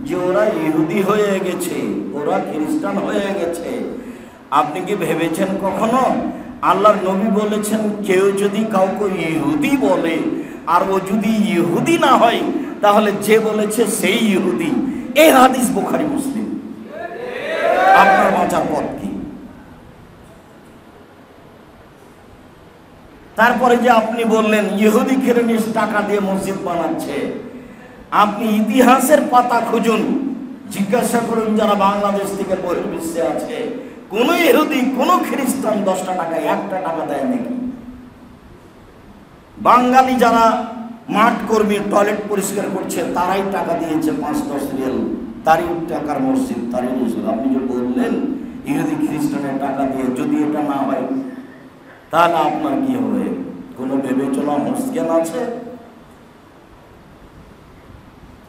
Speaker 1: যে ওরা ইহুদি হয়ে গেছে, ওরা খ্রিস্টান হয়ে গেছে। আপনি কি ভেবেছেন কখনো আল্লাহর নবী বলেছেন কেউ যদি কাউকে ইহুদি বলে আর ও যদি ইহুদি না হয় তাহলে যে বলেছে সেই ইহুদি? এই হাদিস বুখারী মুসলিম। আপনার বাঁচার পথ কি? তারপরে যে আপনি বললেন ইহুদি খ্রিস্টান টাকা দিয়ে মসজিদ বানাচ্ছে, আপনি ইতিহাসের পাতা খুঁজুন, জিজ্ঞাসা করুন যারা বাংলাদেশ থেকে বহির্বিশ্বে আছে, কোন ইহুদি কোন খ্রিস্টান 10টা টাকা 1টা টাকা দেয় নাকি? বাঙালি যারা মাঠ কর্মী টয়লেট পরিষ্কার করছে তারাই টাকা দিয়েছে 5-10 রিয়াল, তারই টাকার মসজিদ, তারই মসজিদ। আপনি যে বললেন ইহুদি খ্রিস্টানের টাকা দিয়ে, যদি এটা না হয় তাহলে আপনার কি হবে? কোনো বিবেচনা হোসজ্ঞান আছে?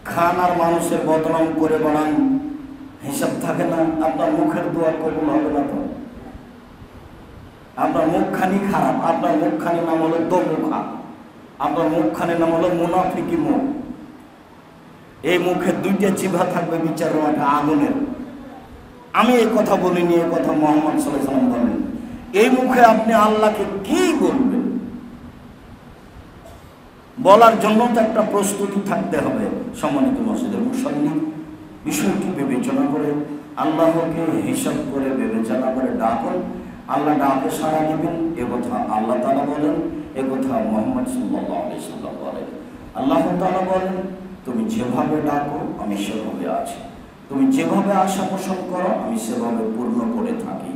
Speaker 1: খান আর মানুষের বদনাম করে বাড়ান, হিসাব থাকে না? আপনার মুখের দোয়া কবুল হবে না তো? আপনার মুখখানি খারাপ, আপনার মুখখানি নাম হলো দোমুখা, আপনার মুখখানি নাম হলো মুনাফিকি মুখ। এই মুখে দুইটা জিভা থাকবে বিচার মাঠে আগুনের। আমি এই কথা বলিনি, এই কথা মুহাম্মদ সাল্লাল্লাহু আলাইহি ওয়াসাল্লাম বলেন। এই মুখে আপনি আল্লাহকে কি বলবেন, বলার জন্য তো একটা প্রস্তুতি থাকতে হবে। সম্মানিত মসজিদের মুসল্লি, বিষয়টি বিবেচনা করে আল্লাহকে হিসাব করে বিবেচনা করে ডাকুন। আল্লাহ ডাকে সাড়া দিবেন, এ কথা আল্লাহ তাআলা বলেন, এ কথা মুহাম্মদ সাল্লাল্লাহু আলাইহি ওয়াসাল্লাম বলেন। আল্লাহ তাআলা বলেন, তুমি যেভাবে ডাকো আমি সেভাবে আছি, তুমি যেভাবে আশা পোষণ করো আমি সেভাবে পূর্ণ করে থাকি।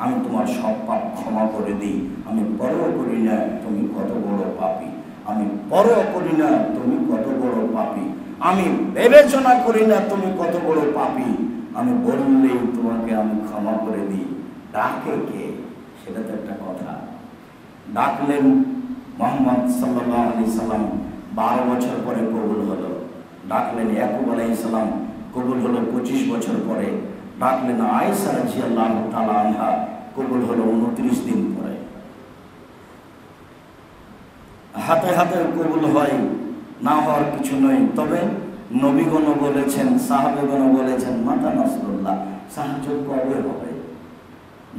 Speaker 1: আমি তোমার সব পাপ ক্ষমা করে দিই। আমি পরোয়া করি না তুমি কত বড় পাপী, আমি পরোয়া করি না তুমি কত বড় পাপী, আমি বিবেচনা করি না তুমি কত বড় পাপী, আমি বললেই তোমাকে আমি ক্ষমা করে দিই। ডাকে কে? সেটা তো একটা কথা। ডাকলেন মুহাম্মদ সাল্লাল্লাহু আলাইহি সাল্লাম, 12 বছর পরে কবুল হলো। ডাকলেন ইয়াকুব আলাইহিস সালাম, কবুল হলো 25 বছর পরে। ডাকলেন আয়েশা রাদিয়াল্লাহু তাআলা আনহা, কবুল হলো 29 দিন পরে। হাতে হাতে কবুল হয়, না হওয়ার কিছু নয়। তবে নবীগণ বলেছেন, সাহাবেগণ বলেছেন, মাতা নাসরুল্লাহ, সাহায্য কবে হবে?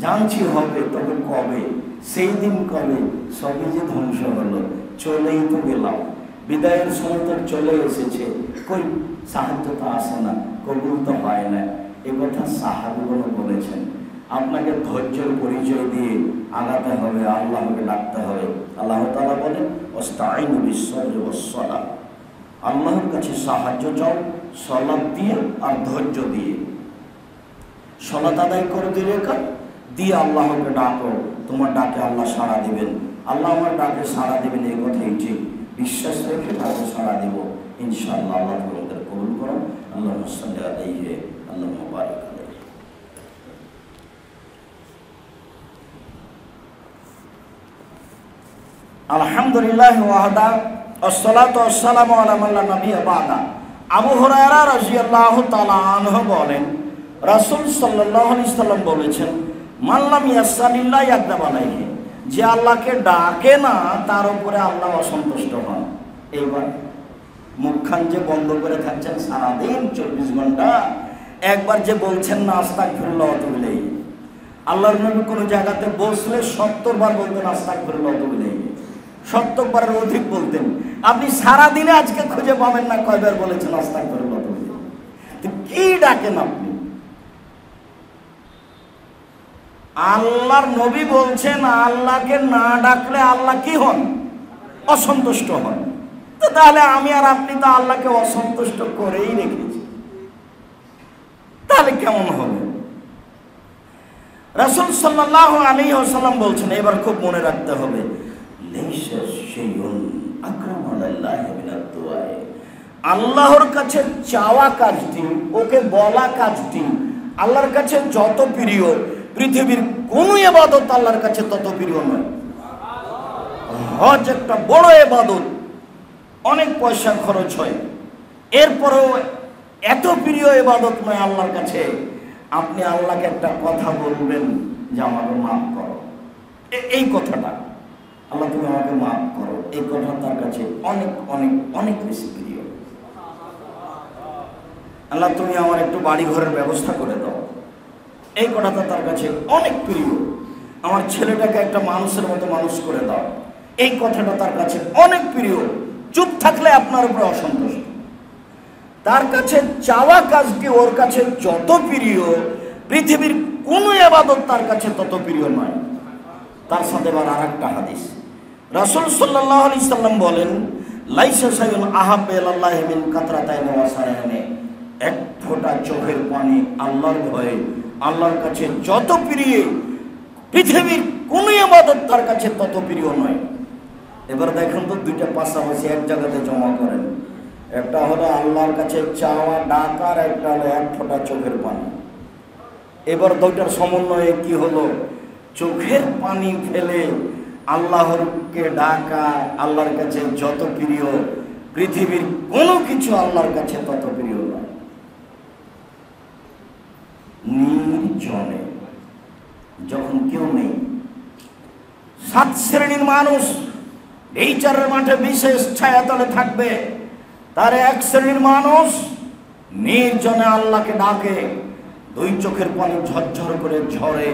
Speaker 1: জানছি হবে, তবে কবে? সেই দিন কবে? সবই যে ধ্বংস হলো, চলেই তো গেলাম, বিদায়ের সময় তো চলে এসেছে, কই সাহায্য তো আসে না, কবুল তো হয় না। এ কথা সাহাবীগণ বলেছেন। আপনাকে ধৈর্যের পরিচয় দিয়ে আগাতে হবে, আল্লাহকে ডাকতে হবে। আল্লাহ তাআলা বলেন, ওয়াস্তাঈনু বিস-সাবরি ওয়াস-সালাহ, আল্লাহর কাছে সাহায্য চাও সালাত দিয়ে আর ধৈর্য দিয়ে। সালাত আদায় করে দিলে দিয়ে আল্লাহকে ডাকো, তোমার ডাকে আল্লাহ সাড়া দিবেন। আল্লাহ আমার ডাকে সাড়া দিবেন, এই কথাই ঠিক। বিশ্বাস রেখে ডাকে সাড়া দেব ইনশাআল্লাহ। আল্লাহ তোমাদের কবুল করো। আল্লাহুম্মা সাল্লি আলাইহি, আল্লাহুম্মা বারিক আলাইহি। আলহামদুলিল্লাহ ওয়াহদা, আসসালাতু ওয়াসসালামু আলা মান লা নাবিয়্যা বা'দা। আবু হুরায়রা রাদিয়াল্লাহু তাআলা আনহু বলেন, রাসূল সাল্লাল্লাহু আলাইহি ওয়াসাল্লাম বলেছেন, মান লাম ইয়াসআলিল্লাহ ইয়াগদাব আলাইহি, যে আল্লাহকে ডাকে না তার উপরে আল্লাহ অসন্তুষ্ট হন। এইবার মুখখান যে বন্ধ করে থাকছেন সারাদিন 24 ঘন্টা, একবার যে বলছেন না আস্তাগফিরুল্লাহ ওয়া আতুবু ইলাইহি, আল্লাহর নবী কোনো জায়গাতে বসলে 70 বার বলতেন আস্তাগফিরুল্লাহ ওয়া আতুবু ইলাইহি, 70 বারের অধিক বলতেন। আপনি সারাদিনে আজকে খুঁজে পাবেন না কয়বার বলেছেন আস্তাগফিরুল্লাহ ওয়া আতুবু ইলাইহি। তো কি ডাকেন আপনি? আল্লাহর নবী বলছেন আল্লাহকে না ডাকলে আল্লাহ কি হন? অসন্তুষ্ট হন। তো তাহলে আমি আর আপনি তো আল্লাহকে অসন্তুষ্ট করেই রেখেছি, তাহলে কেমন হবে? রাসূল সাল্লাল্লাহু আলাইহি ওয়াসাল্লাম বলছেন, এবার খুব মনে রাখতে হবে, লাইসা শাইউন আকরামু আলাল্লাহি মিনাদ দুআ, আল্লাহর কাছে চাওয়া কাজটি, ওকে বলা কাজটি আল্লাহর কাছে যত প্রিয়, পৃথিবীর কোন ইবাদত আল্লাহর কাছে তত প্রিয় নয়। হজ একটা বড় ইবাদত, অনেক পয়সা খরচ হয়, এরপরেও এত প্রিয় ইবাদত নয় আল্লাহর কাছে। আপনি আল্লাহকে একটা কথা বলবেন যে আমাকে মাফ করো, এই কথাটা, আল্লাহ তুমি আমাকে মাফ করো, এই কথা তার কাছে অনেক অনেক অনেক বেশি প্রিয়। আল্লাহ তুমি আমার একটু বাড়ি ঘরের ব্যবস্থা করে দাও, এই কথাটা তার কাছে অনেক প্রিয়। আমার ছেলেটাকে একটা মানুষের মতো মানুষ করে দাও, এই কথাটা তার কাছে অনেক প্রিয়। চুপ থাকলে আপনার উপরে অসন্তুষ্ট। তার কাছে চাওয়া কাজটি ওর কাছে যত প্রিয়, পৃথিবীর কোন ইবাদত তার কাছে তত প্রিয় নয়। তার সাথে আবার আরেকটা হাদিস, রাসূল সাল্লাল্লাহু আলাইহি সাল্লাম বলেন, লাইসা শাইউন আহাব্বা ইলাল্লাহি মিন কাতরাতাইনি ওয়া সারায়ানি, এক ফোঁটা চোখের পানি আল্লাহর ভয়ে আল্লাহর কাছে যত প্রিয়, পৃথিবীর কোন ইবাদত তার কাছে তত প্রিয় নয়। এবার দেখেন তো, দুইটা পাশাপাশি এক জায়গাতে জমা করেন। একটা হলো আল্লাহর কাছে চাওয়া ডাকার, একটা হলো এক ফোঁটা চোখের পানি। এবার দুইটার সমন্বয়ে কি হলো? চোখের পানি ফেলে আল্লাহরকে ডাকা আল্লাহর কাছে যত প্রিয়, পৃথিবীর কোনো কিছু আল্লাহর কাছে তত প্রিয় নয়। নির্জনে, যখন কেউ নেই, 7 শ্রেণীর মানুষ বিচারের মাঠে বিশেষ ছায়াতলে থাকবে। তার 1 শ্রেণীর মানুষ নির্জনে আল্লাহকে ডাকে, 2 চোখের পানি ঝরঝর করে ঝরে।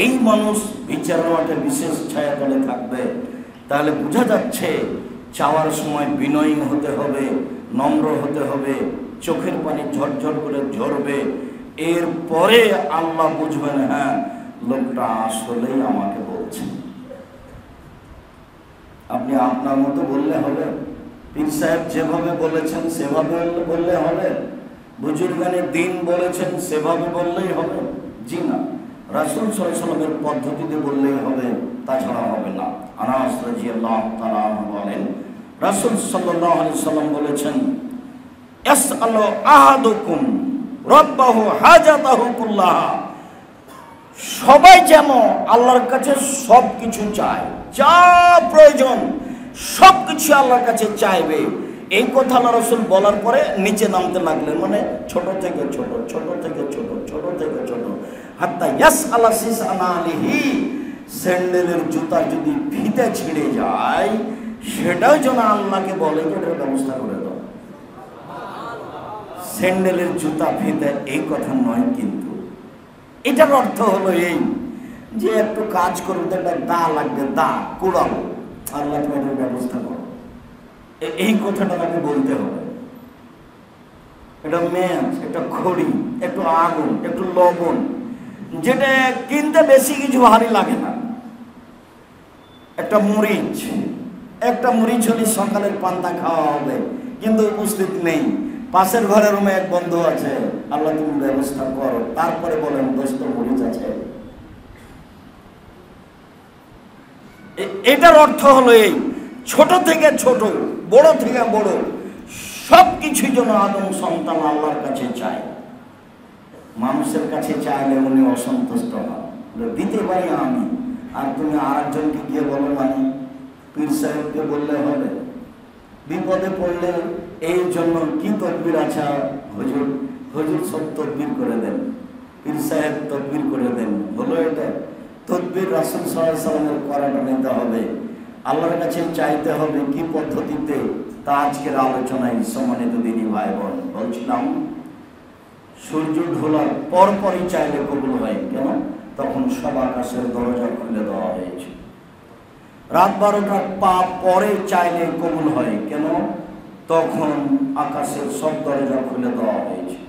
Speaker 1: এই মানুষ বিচারের মাঠে বিশেষ ছায়াতলে থাকবে। তাহলে বোঝা যাচ্ছে চাওয়ার সময় বিনয়ী হতে হবে, নম্র হতে হবে, চোখের পানি ঝরঝর করে ঝরবে। এরপরে আল্লাহ বুঝবেন, হ্যাঁ লোকটা আসলেই আমাকে বলছে। আপনি আপনার মতো বললে হবে? পীর সাহেব যেভাবে বলেছেন সেভাবে বললে হবে? বুজুর্গানে দিন বলেছেন সেভাবে বললেই হবে? জি না, রাসূল সাল্লাল্লাহু আলাইহি ওয়াসাল্লামের পদ্ধতিতে বললেই হবে, তাছাড়া হবে না। আনাস রাদিয়াল্লাহু তাআলা বলেন, রাসূল সাল্লাল্লাহু আলাইহি ওয়াসাল্লাম বলেছেন, ইয়াসআলু আহাদুকুম রাব্বাহু হাজাতাহু কুল্লাহা। সবাই যেন আল্লাহর কাছে সব কিছু চায়, যা প্রয়োজন সব কিছু আল্লাহর কাছে চাইবে। এই কথা আল্লাহ রাসূল বলার পরে নিচে নামতে লাগলেন, মানে ছোট থেকে ছোট, ছোট থেকে ছোট, ছোট থেকে ছোট, হাত্তা ইয়াসআলা সিসআনা আলিহি। স্যান্ডেলের জুতা যদি ফিতে ছিঁড়ে যায় সেটাও যেন আল্লাহকে বলে এটার ব্যবস্থা করে দাও। স্যান্ডেলের জুতা ফিতে এই কথা নয়, কিন্তু এটার অর্থ হলো এই যে একটু কাজ করবো, একটা দা লাগবে, দা কুড়াবো, আল্লাহ তুমি এটার ব্যবস্থা করো। এই কথাটা তাকে বলতে হবে। এটা ম্যাচ, একটা খড়ি, একটু আগুন, একটু লবণ, যেটা কিনতে বেশি কিছু ভারী লাগে না। একটা মরিচ, একটা মরিচ হলে সকালের পান্তা খাওয়া হবে, কিন্তু উপস্থিত নেই। পাশের ঘরের রুমে এক বন্ধু আছে, আল্লাহ তুমি ব্যবস্থা করো। তারপরে বলেন 10টা মরিচ আছে। এটার অর্থ হলো এই, ছোট থেকে ছোট, বড় থেকে বড় সব কিছুই যেন আদম সন্তান আল্লাহর কাছে চায়। মানুষের কাছে চাইলে উনি অসন্তুষ্ট হন, দিতে পারি আমি, আর তুমি আরেকজনকে গিয়ে বলো মানে পীর সাহেবকে বললে হবে? বিপদে পড়লে এই জন্য কি তদবির আছে? হুজুর হুজুর সব তদবির করে দেন, পীর সাহেব তদবির করে দেন, বলো এটা তদবির রাসূল সাল্লাল্লাহু আলাইহি ওয়াসাল্লামের করাটা নিতে হবে, আল্লাহর কাছে চাইতে হবে। কি পদ্ধতিতে? তা আজকের আলোচনায় সম্মানিত দিনী ভাই বোন বলছিলাম, সূর্য ঢোলার পরপরই চাইলে কবুল হয়। কেন? তখন সব আকাশের দরজা খুলে দেওয়া হয়েছে। রাত 12টার পরে চাইলে কবুল হয়। কেন? তখন আকাশের সব দরজা খুলে দেওয়া হয়েছে।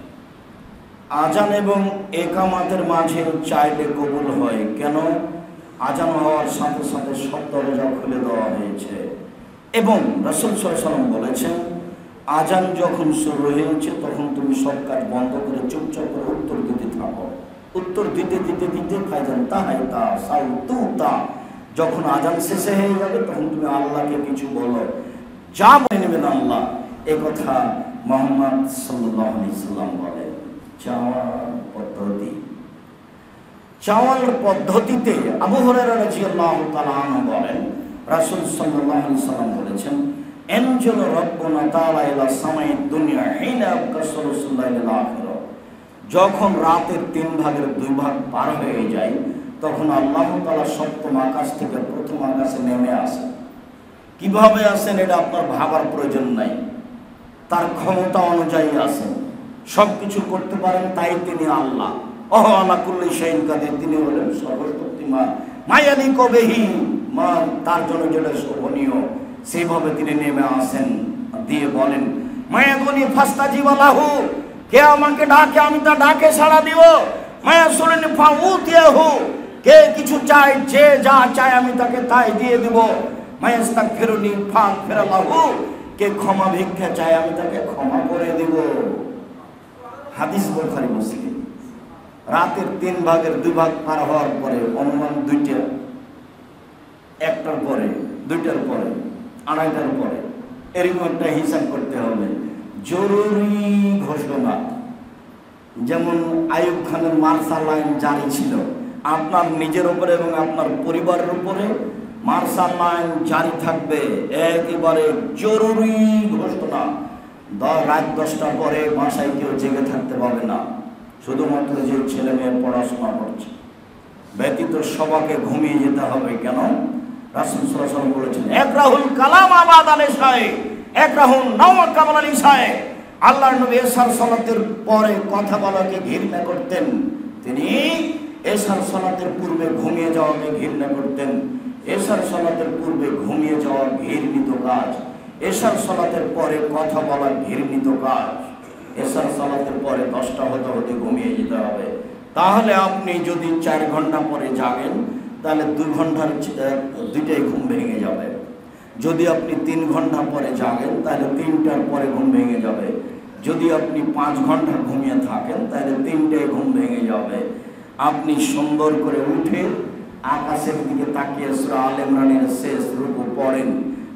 Speaker 1: আজান এবং একামাতের মাঝে চাইলে কবুল হয়। কেন? আজান হওয়ার সাথে সাথে সব দরজা খুলে দেওয়া হয়েছে। এবং রাসূল সাল্লাল্লাহু আলাইহি ওয়াসাল্লাম বলেছেন, আজান যখন শুরু হয়েছে তখন তুমি সব কাজ বন্ধ করে চুপচাপ করে উত্তর দিতে থাকো। উত্তর দিতে দিতে দিতে ফাইজান তাহাইতা সাউতুতা, যখন আজান শেষে হয়ে যাবে তখন তুমি আল্লাহকে কিছু বলো, যা বলে নেবেন আল্লাহ। এ কথা মুহাম্মদ সাল্লাল্লাহু আলাইহি ওয়াসাল্লাম বলেন। চাওয়ার পদ্ধতিতে আবু হুরায়রা রাদিয়াল্লাহু তাআলা আনহু বলেন, রাসূল সাল্লাল্লাহু আলাইহি ওয়াসাল্লাম বলেছেন, এনজল রাব্বুনা তাআলা ইলা সামাই দুনিয়া হিনা কাসরুল্লাহ ইলা আখিরা। যখন রাতের 3 ভাগের 2 ভাগ পার হয়ে যায় তখন আল্লাহ তাআলা সপ্তম আকাশ থেকে প্রথম আকাশে নেমে আসেন। কিভাবে আসেন এটা আপনার ভাবার প্রয়োজন নাই, তার ক্ষমতা অনুযায়ী আসেন। সব কিছু করতে পারেন, তাই তিনি আল্লাহ। ওহ আলা কুল্লি শাইইন কাদির, তিনি হলেন সর্বশক্তিমান। মায়ালি কবেহি মা, তার জন্য যেটা শোভনীয় সেইভাবে তিনি নেমে আসেন, দিয়ে বলেন, মায়াগুনি ফাস্তাজিবালাহু, কে আমাকে ডাকে আমি তা ডাকে সাড়া দিব। মায়া সুলিনি ফাউতিয়াহু, কে কিছু চায়, যে যা চায় আমি তাকে তাই দিয়ে দিব। মায়াস্তাগফিরুনি ফাগফিরালাহু, কে ক্ষমা ভিক্ষা চায় আমি তাকে ক্ষমা করে দিব। হাদিস বুখারী মুসলিম। রাতের 3 ভাগের 2 ভাগ পার হওয়ার পরে অনুমান 2টা, 1টার পরে, 2টার পরে, 2:30টার পরে, এরকম একটা হিসাব করতে হবে। জরুরি ঘোষণা, যেমন আইয়ুব খানের মার্শাল আইন জারি ছিল, আপনার নিজের উপরে এবং আপনার পরিবারের উপরে মার্শাল আইন জারি থাকবে। একেবারে জরুরি ঘোষণা, রাত 10টার পরে বাসায় কেউ জেগে থাকতে পারবে না, শুধুমাত্র যে ছেলে মেয়ে পড়াশোনা করছে ব্যতীত সবাকে ঘুমিয়ে যেতে হবে। কেন? রাসূল সাল্লাল্লাহু আলাইহি ওয়াসাল্লাম বলেছেন, একরাহুল কালাম আবাদ আল ইশায়ে একরাহুন নাওমা কাবল আল ইশায়ে। আল্লাহর নবী এশার সালাতের পরে কথা বলাকে ঘৃণা করতেন। তিনি এশার সালাতের পূর্বে ঘুমিয়ে যাওয়াকে ঘৃণা করতেন। এশার সালাতের পূর্বে ঘুমিয়ে যাওয়া ঘৃণিত কাজ, এশার সালাতের পরে কথা বলা ঘৃণিত কাজ। এশার সালাতের পরে 10টা হতে হতে ঘুমিয়ে যেতে হবে। তাহলে আপনি যদি 4 ঘন্টা পরে জাগেন তাহলে 2 ঘন্টার 2টাই ঘুম ভেঙে যাবে। যদি আপনি 3 ঘন্টা পরে জাগেন তাহলে 3টার পরে ঘুম ভেঙে যাবে। যদি আপনি 5 ঘন্টা ঘুমিয়ে থাকেন তাহলে 3টায় ঘুম ভেঙে যাবে। আপনি সুন্দর করে উঠে আকাশের দিকে তাকিয়ে সূরা আলে ইমরানের শেষ রুকু পড়েন,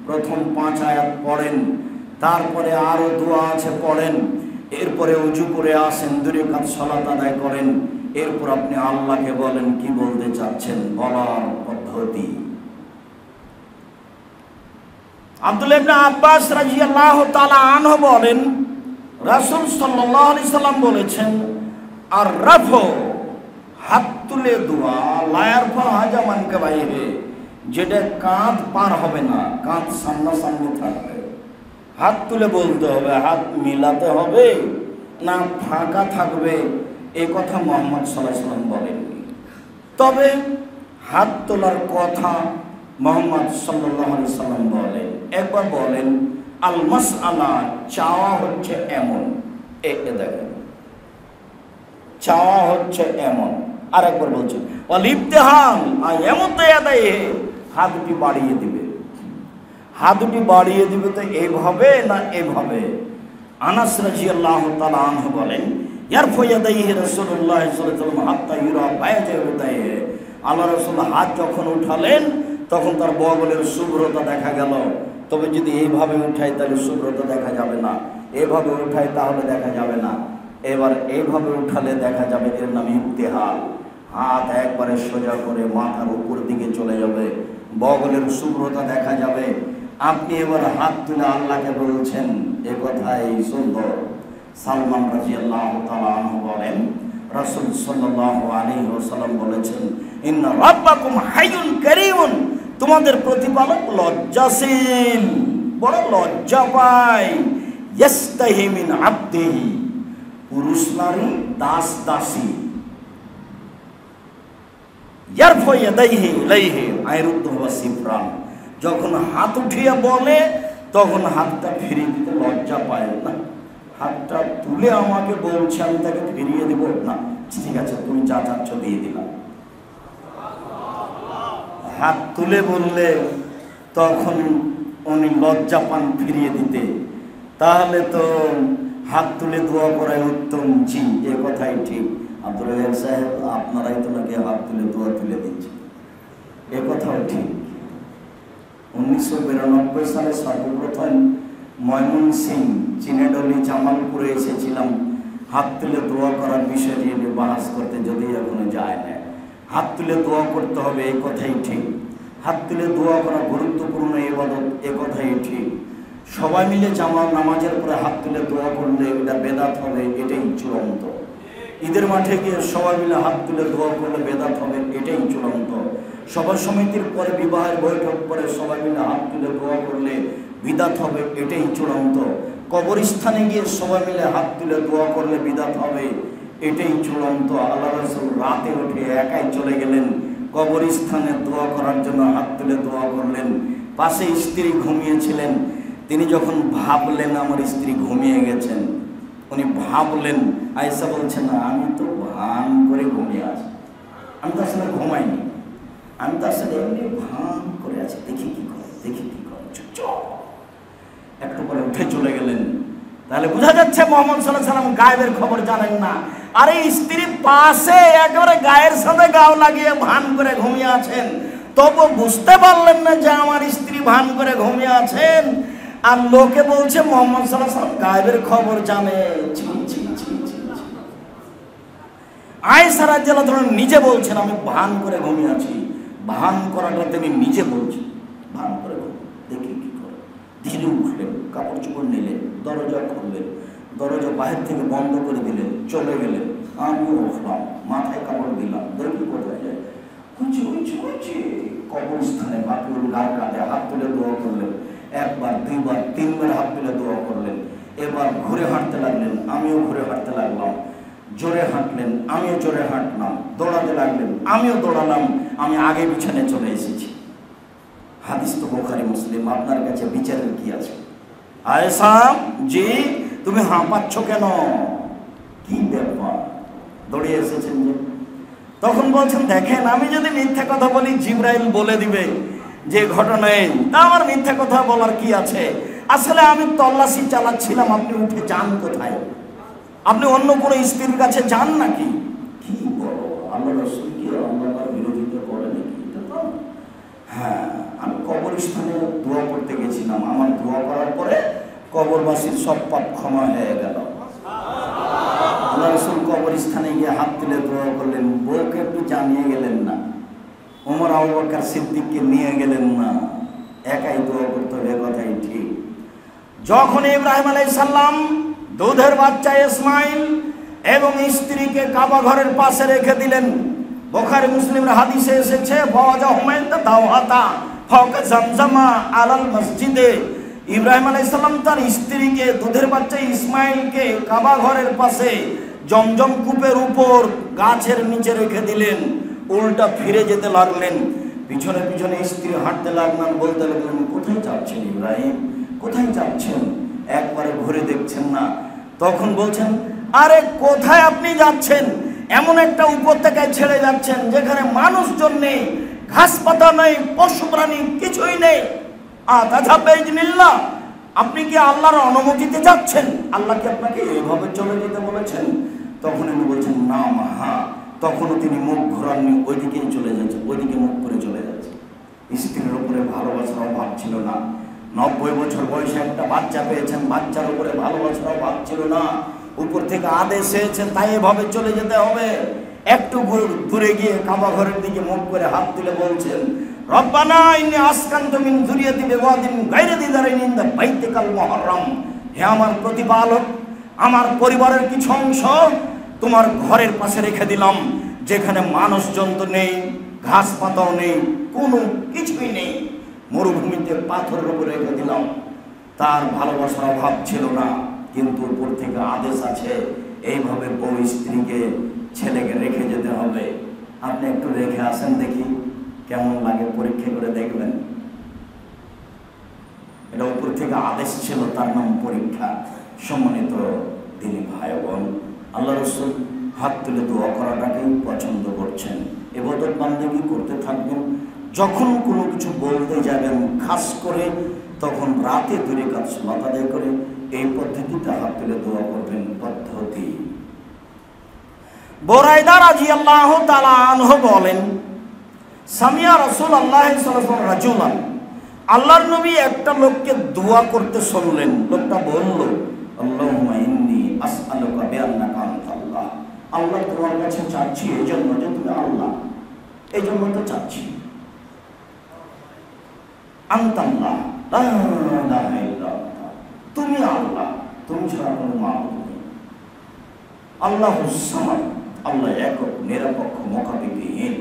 Speaker 1: প্রথম 5 আয়াত পড়েন, তারপরে আরো দোয়া আছে পড়েন, এরপরে ওযু করে আসেন, 2 রাকাত সালাত আদায় করেন, এরপর আপনি আল্লাহকে বলেন কি বলতে চাচ্ছেন, বলার পদ্ধতি। আব্দুল্লাহ ইবনে আব্বাস রাদিয়াল্লাহু তাআলা আনহু বলেন, রাসূল সাল্লাল্লাহু আলাইহি সাল্লাম বলেছেন, আর রাফু হাত তুলে দোয়া লায়ার ফা হাজামান কে বাইরে, যেটা কাঁধ পার হবে না, কাঁধ সামনাসামনি থাকবে। হাত তুলে বলতে হবে, হাত মিলাতে হবে না ফাঁকা থাকবে, এই কথা মুহাম্মদ সাল্লাল্লাহু আলাইহি সাল্লাম বলেননি। তবে হাত তোলার কথা মুহাম্মদ সাল্লাল্লাহু আলাইহি সাল্লাম বলেন। একবার বলেন, আল মাসআলা, চাওয়া হচ্ছে এমন, দেখেন চাওয়া হচ্ছে এমন। আর একবার বলছেন ওয়াল ইবতিহাল, এমন তো হাত দুটি বাড়িয়ে দিবে। হাত দুটি বাড়িয়ে দিবে তো এইভাবে না এভাবে? আনাস রাদিয়াল্লাহু তাআলা আনহু বলেন, ইয়ারফু ইয়াদাইহি রাসূলুল্লাহ সাল্লাল্লাহু আলাইহি ওয়াসাল্লাম হাত্তা ইউরা বাইজা উদাইহি। আল্লাহ রাসূল হাত যখন উঠালেন তখন তার বগলের শুভ্রতা দেখা গেল। তবে যদি এইভাবে উঠাই তাহলে শুভ্রতা দেখা যাবে না, এভাবে উঠাই তাহলে দেখা যাবে না। এবার এইভাবে উঠালে দেখা যাবে, এর নাম ইবতিহাল। হাত একবারে সোজা করে মাথার উপর দিকে চলে যাবে, বগলের শুভ্রতা দেখা যাবে। আপনি এবার হাত তুলে আল্লাহকে বলছেন, এ কথাই সুন্দর। সালমান রাদিয়াল্লাহু তাআলা আনহু বলেন, রাসূল সাল্লাল্লাহু আলাইহি ওয়াসাল্লাম বলেছেন, ইন্না রাব্বাকুম হাইয়ুন কারীমুন, তোমাদের প্রতিপালক লজ্জাশীল, বড় লজ্জা পায়। ইয়াস্তাহি মিন আবদিহি, পুরুষ নারী দাস দাসী। ইয়ারফু ইয়াদাইহি ইলাইহি আয়রুদ্দুহু সিফরান, যখন হাত উঠিয়ে বলে তখন হাতটা ফিরিয়ে দিতে লজ্জা পায় না। হাতটা তুলে আমাকে বলছে, আমি তাকে ফিরিয়ে দিব না, ঠিক আছে তুমি যা চাচ্ছ দিয়ে দিলাম। হাত তুলে বললে তখন উনি লজ্জা পান ফিরিয়ে দিতে। তাহলে তো হাত তুলে দোয়া করাই উত্তম। জি, এ কথাই ঠিক। আব্দুল রাজ্জাক সাহেব, আপনারাই তো নাকি হাত তুলে দোয়া তুলে দিচ্ছেন, এ কথাও ঠিক। 1992 সালে সর্বপ্রথম ময়মনসিং চিনেডলি জামালপুরে এসেছিলাম হাত তুলে দোয়া করার বিষয় নিয়ে বাহাস করতে, যদি এখনো যায় না। হাত তুলে দোয়া করতে হবে, এই কথাই ঠিক। হাত তুলে দোয়া করা গুরুত্বপূর্ণ ইবাদত, এ কথাই ঠিক। সবাই মিলে জামাত নামাজের পরে হাত তুলে দোয়া করলে এটা বেদাত হবে, এটাই চূড়ান্ত। ঈদের মাঠে গিয়ে সবাই মিলে হাত তুলে দোয়া করলে বেদাত হবে, এটাই চূড়ান্ত। সভা সমিতির পরে বিবাহের বৈঠক পরে সবাই মিলে হাত তুলে দোয়া করলে বিদাত হবে, এটাই চূড়ান্ত। কবরস্থানে গিয়ে সবাই মিলে হাত তুলে দোয়া করলে বিদাত হবে, এটাই চূড়ান্ত। আল্লাহ রাসূল রাতে উঠে একাই চলে গেলেন কবরস্থানে দোয়া করার জন্য, হাত তুলে দোয়া করলেন। পাশে স্ত্রী ঘুমিয়েছিলেন, তিনি যখন ভাবলেন আমার স্ত্রী ঘুমিয়ে গেছেন, উনি ভাবলেন, আয়েশা বলছেন, আমি তো ভান করে ঘুমিয়ে আছি, আমি তো আসলে ঘুমাইনি, আমি তো আসলে এমনি ভান করে আছি, দেখি কি করে, দেখি কি করে। চুপ, একটু পরে উঠে চলে গেলেন। তাহলে বোঝা যাচ্ছে মুহাম্মদ সাল্লাল্লাহু আলাইহি ওয়াসাল্লাম গায়েবের খবর জানেন না। আরে স্ত্রী পাশে একেবারে গায়ের সাথে গাও লাগিয়ে ভান করে ঘুমিয়ে আছেন, তবু বুঝতে পারলেন না যে আমার স্ত্রী ভান করে ঘুমিয়ে আছেন। আর লোকে বলছে মুহাম্মদ সাল্লাল্লাহু আলাইহি ওয়াসাল্লাম গায়েবের খবর জানে। আয়েশা রাদিয়াল্লাহু তাআলা নিজে বলছেন, আমি ভান করে ঘুমিয়ে আছি। ভান করাটা তিনি নিজে বলছেন, ভান করে দেখি কি করে। ধীরে উঠলেন, কাপড় চোপড় নিলেন, দরজা খুললেন, দরজা বাহির থেকে বন্ধ করে দিলেন, চলে গেলেন। আমিও উঠলাম, মাথায় কাপড় দিলাম, দেখি কোথায় যায়। কবরস্থানে বাকিউল গারকাদে হাত তুলে দোয়া করলেন, একবার, দুইবার, তিনবার হাত তুলে দোয়া করলেন। এবার ঘুরে হাঁটতে লাগলেন, আমিও ঘুরে হাঁটতে লাগলাম। জোরে হাঁটলেন, আমিও জোরে হাঁটলাম। দৌড়াতে লাগলেন, আমিও দৌড়ালাম। আমি আগে পিছনে চলে এসেছি। হাদিস তো বুখারী মুসলিম, আপনার কাছে বিচারের কি আছে? আয়েশা জি, তুমি হাঁপাচ্ছ কেন? কি ব্যাপার? দৌড়িয়ে এসেছেন যে? তখন বলছেন, দেখেন আমি যদি মিথ্যা কথা বলি জিবরাইল বলে দিবে যে ঘটনায়, তা আমার মিথ্যা কথা বলার কি আছে? আসলে আমি তল্লাশি চালাচ্ছিলাম, আপনি উঠে যান কোথায়? আপনি অন্য কোনো স্ত্রীর কাছে যান নাকি? কি বলো, আল্লাহ রাসূল কি আল্লাহর বিরোধিতা করে নাকি? হ্যাঁ, আমি কবরস্থানে দোয়া করতে গেছিলাম। আমার দোয়া করার পরে কবরবাসীর সব পাপ ক্ষমা হয়ে গেল। আল্লাহ রাসূল কবরস্থানে গিয়ে হাত তুলে দোয়া করলেন। বউকে একটু জানিয়ে গেলেন না, ওমর আবু বকর সিদ্দিককে নিয়ে গেলেন না, একাই দোয়া করতে হবে, কথাই ঠিক। যখন ইব্রাহিম আলাইহিস সালাম দুধের বাচ্চা ইসমাইল এবং স্ত্রীকে কাবা ঘরের পাশে রেখে দিলেন, বুখারী মুসলিমের হাদিসে এসেছে, ফাওয়াজা হুমায়তা দাওহাতা ফাওকা জামজামা আলাল মসজিদে। ইব্রাহিম আলাইহিস সালাম তার স্ত্রীকে, দুধের বাচ্চা ইসমাইলকে কাবা ঘরের পাশে জমজম কূপের উপর গাছের নিচে রেখে দিলেন। উল্টা ফিরে যেতে লাগলেন, পিছনে পিছনে স্ত্রী হাঁটতে লাগলেন, বলতে লাগলেন, কোথায় যাচ্ছেন ইব্রাহিম, কোথায় যাচ্ছেন? একবারে ঘুরে দেখছেন না। তখন বলছেন, আরে কোথায় আপনি যাচ্ছেন? এমন একটা উপত্যকায় ছেড়ে যাচ্ছেন যেখানে মানুষজন নেই, ঘাস পাতা নেই, পশু প্রাণী কিছুই নেই। আপনি কি আল্লাহর অনুমতিতে যাচ্ছেন? আল্লাহ কি আপনাকে এইভাবে চলে যেতে বলেছেন? তখন উনি বলছেন, না মা। তখনও তিনি মুখ ঘোরাননি, ওইদিকেই চলে যাচ্ছে, ওইদিকে মুখ করে চলে যাচ্ছে। স্ত্রীর উপরে ভালোবাসার অভাব ছিল না। 90 বছর বয়সে একটা বাচ্চা পেয়েছেন, বাচ্চার উপরে ভালোবাসার অভাব ছিল না। উপর থেকে আদেশ এসেছে, তাই এভাবে চলে যেতে হবে। একটু দূরে গিয়ে কাবা ঘরের দিকে মুখ করে হাত তুলে বলছেন, রব্বানা ইন্নী আসকানতু মিন যুররিয়াতি বিওয়াদিন গায়রি যি যারইন ইনদা বাইতিকাল মুহাররম। হে আমার প্রতিপালক, আমার পরিবারের কিছু অংশ তোমার ঘরের পাশে রেখে দিলাম, যেখানে মানুষজন তো নেই, ঘাস পাতাও নেই, কোনো কিছুই নেই। মরুভূমিতে পাথরের উপরে রেখে দিলাম। তার ভালোবাসার অভাব ছিল না, কিন্তু উপর থেকে আদেশ আছে এইভাবে বউ স্ত্রীকে, ছেলেকে রেখে যেতে হবে। আপনি একটু রেখে আসেন দেখি কেমন লাগে, পরীক্ষা করে দেখবেন। এটা উপর থেকে আদেশ ছিল, তার নাম পরীক্ষা। সম্মানিত দিনী ভাই বোন, আল্লাহ রাসূল হাত তুলে দোয়া করাটাকেই পছন্দ করছেন। ইবাদত বান্দেগি করতে থাকবেন। যখন কোনো কিছু বলতে যাবেন, খাস করে তখন রাতে 2 রাকাত সালাত আদায় করে এই পদ্ধতিতে হাত তুলে দোয়া করবেন। পদ্ধতি বুরাইদা রাদিয়াল্লাহু তাআলা আনহু বলেন, সামিয়া রাসূলুল্লাহ সাল্লাল্লাহু আলাইহি রাজুলান, আল্লাহর নবী একটা লোককে দোয়া করতে শুনলেন। লোকটা বলল, আল্লাহুম্মা ইন্নী আসআলুকা বিআন্নাকা আনতাল্লাহ। আল্লাহ, তোমার কাছে চাচ্ছি এই জন্য যে তুমি আল্লাহ, এই জন্য তো চাচ্ছি। আনতাল্লাহ, লা ইলাহা ইল্লাল্লাহ, তুমি আল্লাহ, তুমি ছাড়া কোনো মাবুদ নেই। আল্লাহুস সামাদ, আল্লাহ একক, নিরপেক্ষ, মুখাপেক্ষীহীন।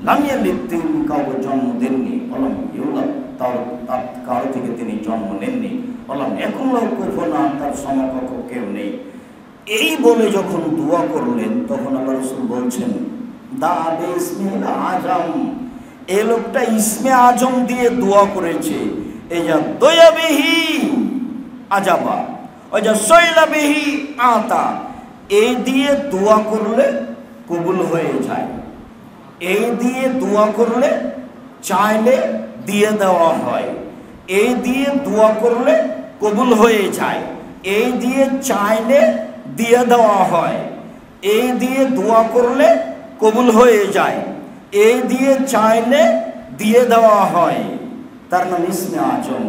Speaker 1: লাম ইয়ালিদ, তিনি কাউকে জন্ম দেননি। ওয়ালাম ইউলাদ, তার কারো থেকে তিনি জন্ম নেননি। ওয়ালাম ইয়াকুন লাহু কুফুওয়ান আহাদ, তার সমকক্ষ কেউ নেই। এই বলে যখন দোয়া করলেন, তখন আল্লাহ রাসূল বলছেন, দা বিসমিল আজম। এই লোকটা ইসমে আজম দিয়ে দোয়া করেছে। এই যা দয়াবিহি আজাবা, ওই যা সয়লাবিহি আতা, এই দিয়ে দোয়া করলে কবুল হয়ে যায়। এই দিয়ে দোয়া করলে চাইলে দিয়ে দেওয়া হয়। এই দিয়ে দোয়া করলে কবুল হয়ে যায়। এই দিয়ে চাইলে দিয়ে দেওয়া হয়। এই দিয়ে দোয়া করলে কবুল হয়ে যায়। এই দিয়ে চাইলে দিয়ে দেওয়া হয়। তার নাম ইসমে আজম।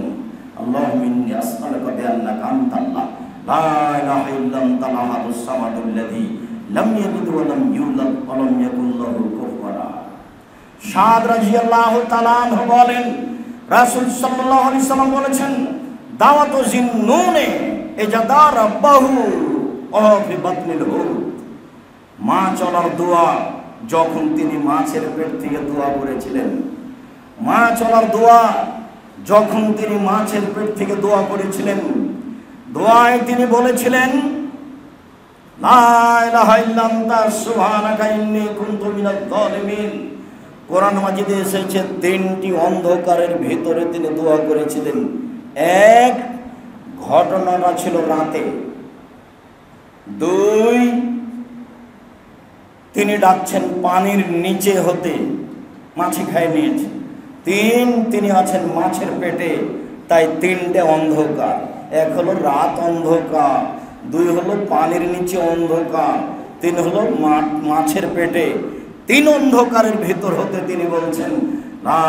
Speaker 1: আল্লাহুম্মা ইন্নী আসআলুকা বিআন্নাকা আনতাল্লাহ, লা ইলাহা ইল্লা আনতাল আহাদুস সামাদুল্লাযী লাম ইয়ালিদ ওয়া লাম ইউলাদ ওয়া লাম ইয়াকুল লাহু কুফুওয়ান আহাদ। সাদ রাদিয়াল্লাহু তাআলা আনহু বলেন, রাসূল সাল্লাল্লাহু আলাইহি সাল্লাম বলেছেন, দাওয়াতু জিন্নুনে ইজাদা রাব্বাহু ওয়া ফি বাতনিল হুর। মা চলার দোয়া যখন তিনি মাছের পেট থেকে দোয়া করেছিলেন। মা চলার দোয়া, যখন তিনি মাছের পেট থেকে দোয়া করেছিলেন, দোয়ায় তিনি বলেছিলেন লা ইলাহা ইল্লা আনতা সুবহানাকা ইন্নী কুনতু মিনাজ জালিমিন। কোরআন মাজিদে এসেছে তিনটি অন্ধকারের ভিতরে তিনি দোয়া করেছিলেন। এক, ঘটনাটা ছিল রাতে। দুই, তিনি ডাকছেন পানির নিচে হতে, মাছি খায় নিয়েছে। তিন, তিনি আছেন মাছের পেটে, তাই তিনটে অন্ধকার। এক হলো রাত অন্ধকার, দুই হলো পানির নিচে অন্ধকার, তিন হলো মাছের পেটে। তিন অন্ধকারের ভিতর হতে তিনি বলছেন লা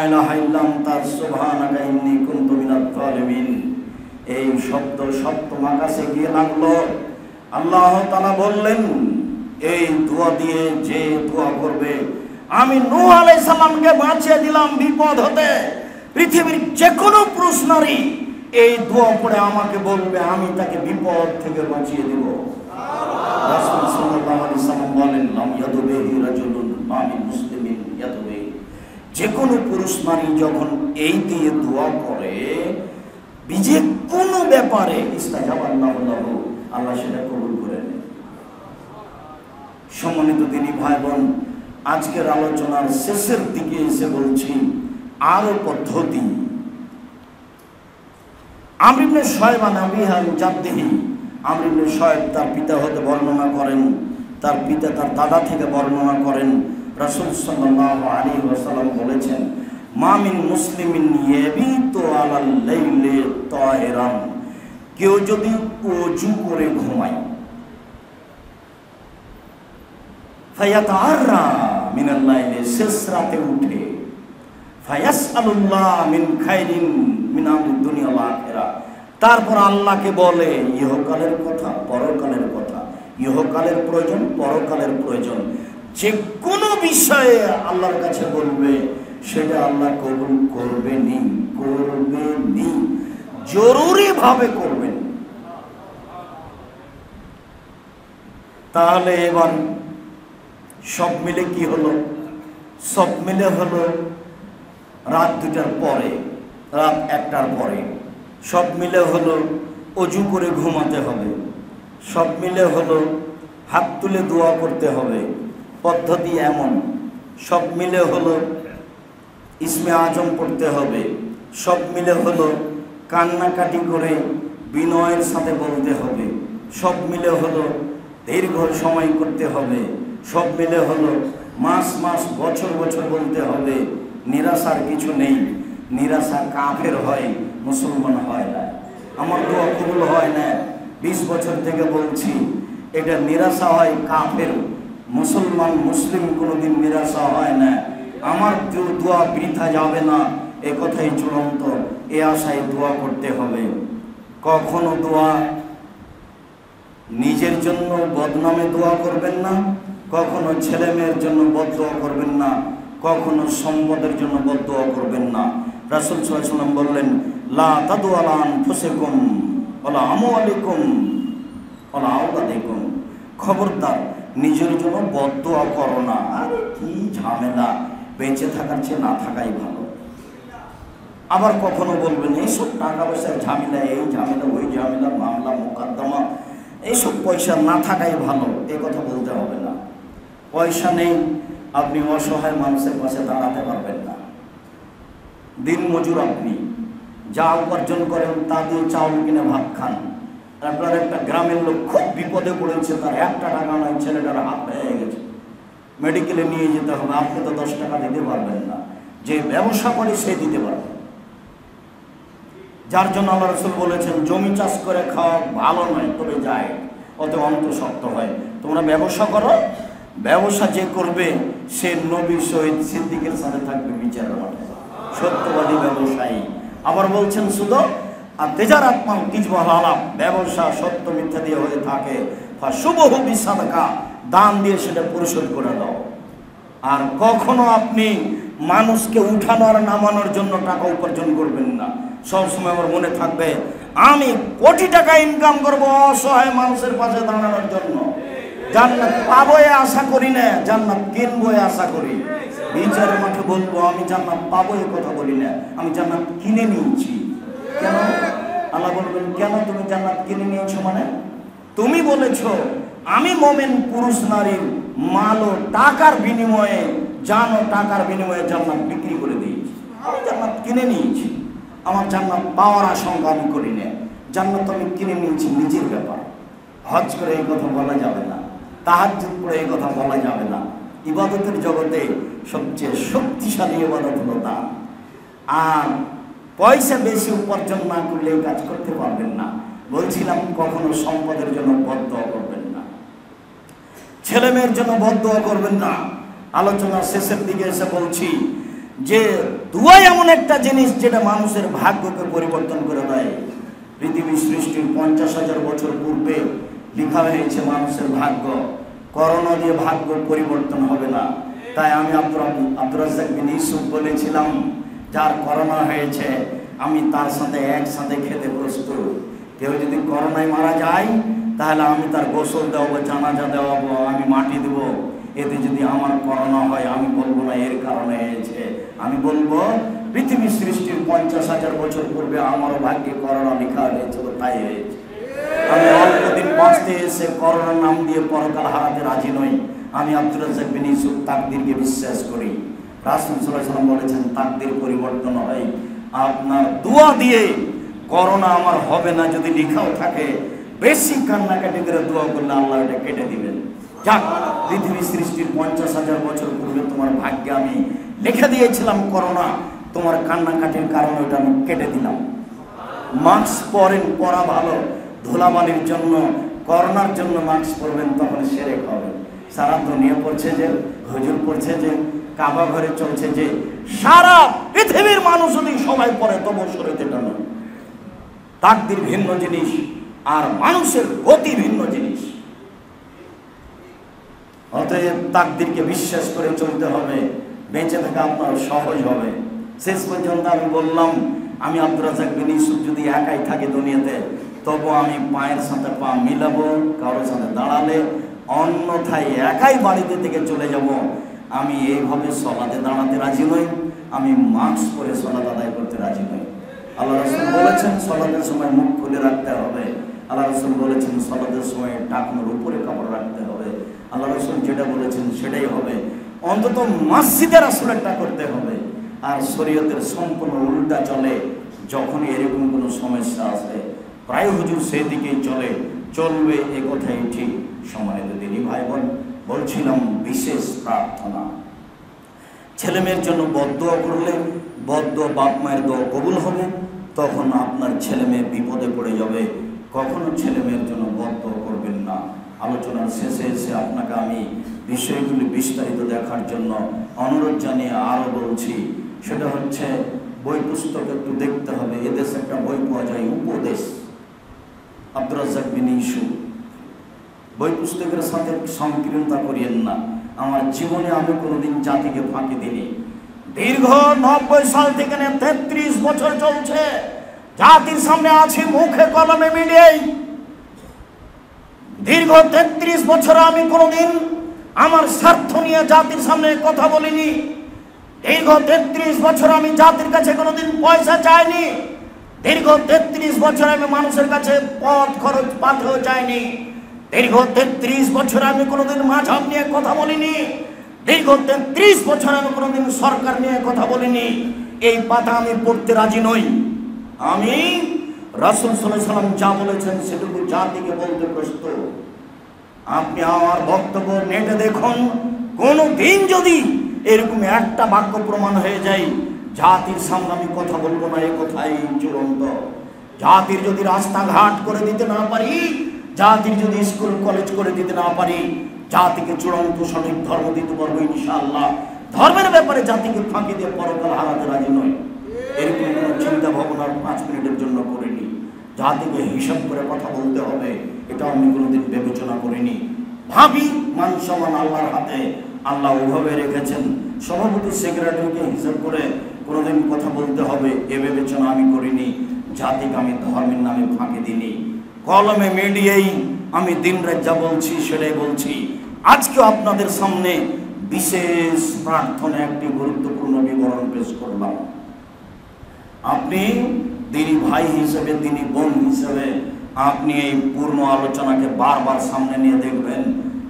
Speaker 1: ইলাহা ইল্লা আনতা সুবহানাকা ইন্নী কুনতু মিনাজ জালিমিন। এই শব্দ সপ্তম আকাশে গিয়ে লাগলো। আল্লাহ তাআলা বললেন, এই দোয়া দিয়ে যে দোয়া করবে, আমি নূহ আলাইহিস সালামকে বাঁচিয়ে দিলাম বিপদ হতে। পৃথিবীর যে কোনো পুরুষ নারী এই দোয়া পড়ে আমাকে বলবে, আমি তাকে বিপদ থেকে বাঁচিয়ে দেব। রাসূল সাল্লাল্লাহু আলাইহি সাল্লাম বলেন, লাম ইয়াদুবিহি রাজুলুন মা মিন মুসলিমিন ইয়াদুবিহি। যে কোনো পুরুষ নারী যখন এই দিয়ে দোয়া করে, যে কোনো ব্যাপারে ইস্তাজাবাল্লাহু লাহু, আল্লাহ সেটা কবুল করে নেন। সম্মানিত দিনী ভাই বোন, আজকের আলোচনার শেষের দিকে এসে বলছি আরো পদ্ধতি। আমর ইবনে শুআয়ব আন আবিহি আন জাদ্দিহি, আমর ইবনে শুআয়ব তার পিতা হতে বর্ণনা করেন, তার পিতা তার দাদা থেকে বর্ণনা করেন। রাসূল সাল্লাল্লাহু আলাইহি ওয়াসাল্লাম বলেছেন, মা মিন মুসলিমিন ইয়াবিতু আলাল লাইলি তাহিরান। কেউ যদি ওযু করে ঘুমায়, ফায়াতাআররা মিনাল লাইলি, শেষ রাতে উঠে, ফায়াসআলুল্লাহ মিন খাইরিন মিন আমরিদ দুনিয়া ওয়াল আখিরাহ, তারপর আল্লাহকে বলে ইহকালের কথা, পরকালের কথা, ইহকালের প্রয়োজন, পরকালের প্রয়োজন, যে কোনো বিষয়ে আল্লাহর কাছে বলবে, সেটা আল্লাহ কবুল করবেনই, করবেনই, জরুরি ভাবে করবেন। তাহলে এবার সব মিলে কি হলো? সব মিলে হলো রাত 2টার পরে, রাত 1টার পরে। সব মিলে হলো অজু করে ঘুমাতে হবে। সব মিলে হলো হাত তুলে দোয়া করতে হবে, পদ্ধতি এমন। সব মিলে হলো ইসমে আজম পড়তে হবে। সব মিলে হলো কান্নাকাটি করে বিনয়ের সাথে বলতে হবে। সব মিলে হলো দীর্ঘ সময় করতে হবে। সব মিলে হলো মাস মাস বছর বছর বলতে হবে। নিরাশার কিছু নেই। নিরাশা কাফের হয়, মুসলমান হয় না। আমার দোয়া কবুল হয় না, 20 বছর থেকে বলছি, এটা নিরাশা হয় কাফের। মুসলমান মুসলিম কোনোদিন নিরাশা হয় না। আমার দোয়া বৃথা যাবে না, এ কথাই চূড়ান্ত। এ আশায় দোয়া করতে হবে। কখনো দোয়া নিজের জন্য বদনামে দোয়া করবেন না, কখনো ছেলে মেয়ের জন্য বদদোয়া করবেন না, কখনো সম্পদের জন্য বদদোয়া করবেন না। রাসূল সাল্লাল্লাহু আলাইহি ওয়াসাল্লাম বললেন, লা তাদু আলা আনফুসিকুম ওয়ালা আমওয়ালিকুম ওয়ালা আওলাদিকুম। খবরদার নিজের জন্য বদদোয়া করো না। আরে কি ঝামেলা, বেঁচে থাকার চেয়ে না থাকাই ভালো। আবার কখনো বলবেন এইসব টাকা পয়সার ঝামেলা, এই ঝামেলা, ওই ঝামেলা, মামলা মোকদ্দমা, এইসব পয়সা না থাকাই ভালো, এ কথা বলতে হবে না। পয়সা নেই, আপনি অসহায় মানুষের পাশে দাঁড়াতে পারবেন না। দিন মজুর, আপনি যা উপার্জন করেন তা দিয়ে চাউল কিনে ভাত খান। আপনার একটা গ্রামের লোক খুব বিপদে পড়েছে, তার 1 টাকা নয়, ছেলেটার হাত ভেঙে গেছে, মেডিকেলে নিয়ে যেতে হবে। আপনি তো 10 টাকা দিতে পারবেন না। যে ব্যবসা করে সে দিতে পারবে। যার জন্য আল্লাহ রাসূল বলেছেন, জমি চাষ করে খাওয়া ভালো নয়, তবে যায়, অত অন্তঃশক্ত হয়। তোমরা ব্যবসা করো, ব্যবসা যে করবে সে নবী, শহীদ, সিদ্দিকের সাথে থাকবে বিচারের মাঠে, সত্যবাদী ব্যবসায়ী। আবার বলছেন শুধু আর তেজারাত মান কিজবাল আলাপ, ব্যবসা সত্য মিথ্যা দিয়ে হয়ে থাকে, ফাশুবহু বিসাদাকা, দান দিয়ে সেটা পরিশোধ করে দাও। আর কখনো আপনি মানুষকে উঠানো আর নামানোর জন্য টাকা উপার্জন করবেন না। সবসময় আমার মনে থাকবে, আমি কোটি টাকা ইনকাম করবো অসহায় মানুষের পাশে দাঁড়ানোর জন্য। জান্নাত পাবো আশা করি না, জান্নাত কিনবো আশা করি। বিচারের মাঠে বলবো আমি জান্নাত পাবো এ কথা বলি না, আমি জান্নাত কিনে নিয়েছি। কেন? আল্লাহ বলবেন কেন তুমি জান্নাত কিনে নিয়েছো? মানে তুমি বলেছো আমি মোমেন পুরুষ নারীর মাল ও টাকার বিনিময়ে, জান ও টাকার বিনিময়ে জান্নাত বিক্রি করে দিয়েছি। আমি জান্নাত কিনে নিয়েছি, আমার জান্নাত পাওয়ার আশঙ্কা আমি করি না। জান্নাত আমি কিনে নিয়েছি নিজের ব্যাপার। হজ করে এই কথা বলা যাবে না, তাহাজ্জুদ পড়ে এই কথা বলা যাবে না। ইবাদতের জগতে সবচেয়ে শক্তিশালী ইবাদত হলো দান। আর পয়সা বেশি উপার্জন না করলে এই কাজ করতে পারবেন না। বলছিলাম কখনো সম্পদের জন্য বদদোয়া করবেন না, ছেলে মেয়ের জন্য বদদোয়া করবেন না। আলোচনার শেষের দিকে এসে বলছি যে দুয়া এমন একটা জিনিস যেটা মানুষের ভাগ্যকে পরিবর্তন করে দেয়। পৃথিবী সৃষ্টির 50,000 বছর পূর্বে লেখা হয়েছে মানুষের ভাগ্য। করোনা দিয়ে ভাগ্য পরিবর্তন হবে না। তাই আমি আব্দুর রাজ্জাক বিন ইউসুফ বলেছিলাম যার করোনা হয়েছে আমি তার সাথে একসাথে খেতে প্রস্তুত। কেউ যদি করোনায় মারা যায় তাহলে আমি তার গোসল দেওয়াবো, জানাজা দেওয়াবো, আমি মাটি দেবো। এতে যদি আমার করোনা হয় আমি বলবো না এর কারণে হয়েছে, আমি বলবো পৃথিবী সৃষ্টির 50,000 বছর পূর্বে আমারও ভাগ্যে করোনা লেখা হয়েছিল, তাই হয়েছে। আমি অল্প দিন বাঁচতে এসে করোনার নাম দিয়ে পরকাল হারাতে রাজি নই। আমি আব্দুর রাজ্জাক বিন ইউসুফ তাকদীরকে বিশ্বাস করি। রাসূল সাল্লাল্লাহু আলাইহি ওয়াসাল্লাম বলেছেন তাকদীর পরিবর্তন হয় আপনার দোয়া দিয়ে। করোনা আমার হবে না যদি লেখাও থাকে, বেশি কান্নাকাটি করে দোয়া করলে আল্লাহ এটা কেটে দিবেন। যাক, পৃথিবী সৃষ্টির 50,000 বছর পূর্বে তোমার ভাগ্যে আমি লিখে দিয়েছিলাম করোনা, তোমার কান্নাকাটির কারণে ওটা আমি কেটে দিলাম। মাস্ক পরেন, পরা ভালো। ধুলাবালির জন্য, করোনার জন্য মাস্ক পরবেন, তখন শিরক হবে। সারা দুনিয়া পড়ছে যে, হুজুর পড়ছে যে, কাবা ঘরে চলছে যে, সারা পৃথিবীর মানুষ যদি সবাই পড়ে তবু শরীরে টানো। তাকদীর ভিন্ন জিনিস আর মানুষের গতি ভিন্ন জিনিস। অতএব তাকদীরকে বিশ্বাস করে চলতে হবে, বেঁচে থাকা আপনার সহজ হবে। শেষ পর্যন্ত আমি বললাম আমি আব্দুর রাজ্জাক বিন ইউসুফ যদি একাই থাকি দুনিয়াতে তবু আমি পায়ের সাথে পা মিলাবো কারোর সাথে দাঁড়ালে, অন্যথায় একাই বাড়িতে থেকে চলে যাব। আমি এইভাবে সলাতে দাঁড়াতে রাজি নই, আমি মাস্ক পরে সলাত আদায় করতে রাজি নই। আল্লাহ রাসূল বলেছেন সলাতের সময় মুখ খুলে রাখতে হবে। আল্লাহ রাসূল বলেছেন সলাতের সময় ঢাকনার উপরে কাপড় রাখতে হবে। আল্লাহ রাসূল যেটা বলেছেন সেটাই হবে। অন্তত মসজিদের রাসূলেরটা করতে হবে। আর শরীয়তের সম্পূর্ণ উল্টা চলে যখন এরকম কোনো সমস্যা আসে, প্রায় হুজুর সেই দিকেই চলবে, এ কথাই ঠিক। সম্মানিত দিনী ভাই বোন, বলছিলাম বিশেষ প্রার্থনা, ছেলে মেয়ের জন্য বদদোয়া করলে বদদোয়া বাপ মায়ের দোয়া কবুল হবে, তখন আপনার ছেলে মেয়ে বিপদে পড়ে যাবে। কখনো ছেলে মেয়ের জন্য বদদোয়া করবেন না। আলোচনার শেষে এসে আপনাকে আমি বিষয়গুলি বিস্তারিত দেখার জন্য অনুরোধ জানিয়ে আরও বলছি, সেটা হচ্ছে বই পুস্তক একটু দেখতে হবে। এদেশে একটা বই পাওয়া যায় উপদেশ, আব্দুর রাজ্জাক বিন ইউসুফ। বই পুস্তকের সাথে সংকীর্ণতা করিয়েন না। আমার জীবনে আমি কোনোদিন জাতিকে ফাঁকি দিইনি। দীর্ঘ 90 সাল থেকে 33 বছর চলছে, জাতির সামনে আছি মুখে কলমে মিডিয়ায়। দীর্ঘ 33 বছর আমি কোনোদিন আমার স্বার্থ নিয়ে জাতির সামনে কথা বলিনি। দীর্ঘ 33 বছর আমি জাতির কাছে কোনোদিন পয়সা চাইনি। দীর্ঘ 33 বছর আমি মানুষের কাছে পথ খরচ পাথেও চাইনি। দীর্ঘ 33 বছর আমি কোনোদিন মাঝাব নিয়ে কথা বলিনি। দীর্ঘ 33 বছর আমি কোনোদিন সরকার নিয়ে কথা বলিনি। এই পাতা আমি পড়তে রাজি নই। আমি রাসূল সাল্লাল্লাহু আলাইহি ওয়াসাল্লাম যা বলেছেন সেটুকু জাতিকে বলতে প্রস্তুত। আপনি আমার বক্তব্য নেটে দেখুন, কোনো দিন যদি এরকম একটা বাক্য প্রমাণ হয়ে যায় জাতির সামনে আমি কথা বলবো না, এই কথাই চূড়ান্ত। জাতির যদি রাস্তাঘাট করে দিতে না পারি, জাতির যদি স্কুল কলেজ করে দিতে না পারি, জাতিকে চূড়ান্ত সঠিক ধর্ম দিতে পারবো ইনশাআল্লাহ। ধর্মের ব্যাপারে জাতিকে ফাঁকি দিয়ে পরকাল হারাতে রাজি নয়। এরকম কোনো চিন্তা ভাবনা 5 মিনিটের জন্য করিনি। জাতিকে হিসাব করে কথা বলতে হবে, এটা আমি কোনোদিন বিবেচনা করিনি। ভাবি মান সম্মান আল্লাহর হাতে, আল্লাহ ওভাবে রেখেছেন। সভাপতি সেক্রেটারিকে হিসাব করে কোনোদিন কথা বলতে হবে, এ বিবেচনা আমি করিনি। জাতিকে আমি ধর্মের নামে ফাঁকি দিইনি। কলমে মিডিয়েই আমি দিনরাত যা বলছি সেটাই বলছি। আজকে আপনাদের সামনে বিশেষ প্রার্থনা একটি গুরুত্বপূর্ণ বিবরণ পেশ করলাম। আপনি দিনী ভাই হিসেবে, দিনী বোন হিসেবে আপনি এই পূর্ণ আলোচনাকে বারবার সামনে নিয়ে দেখবেন,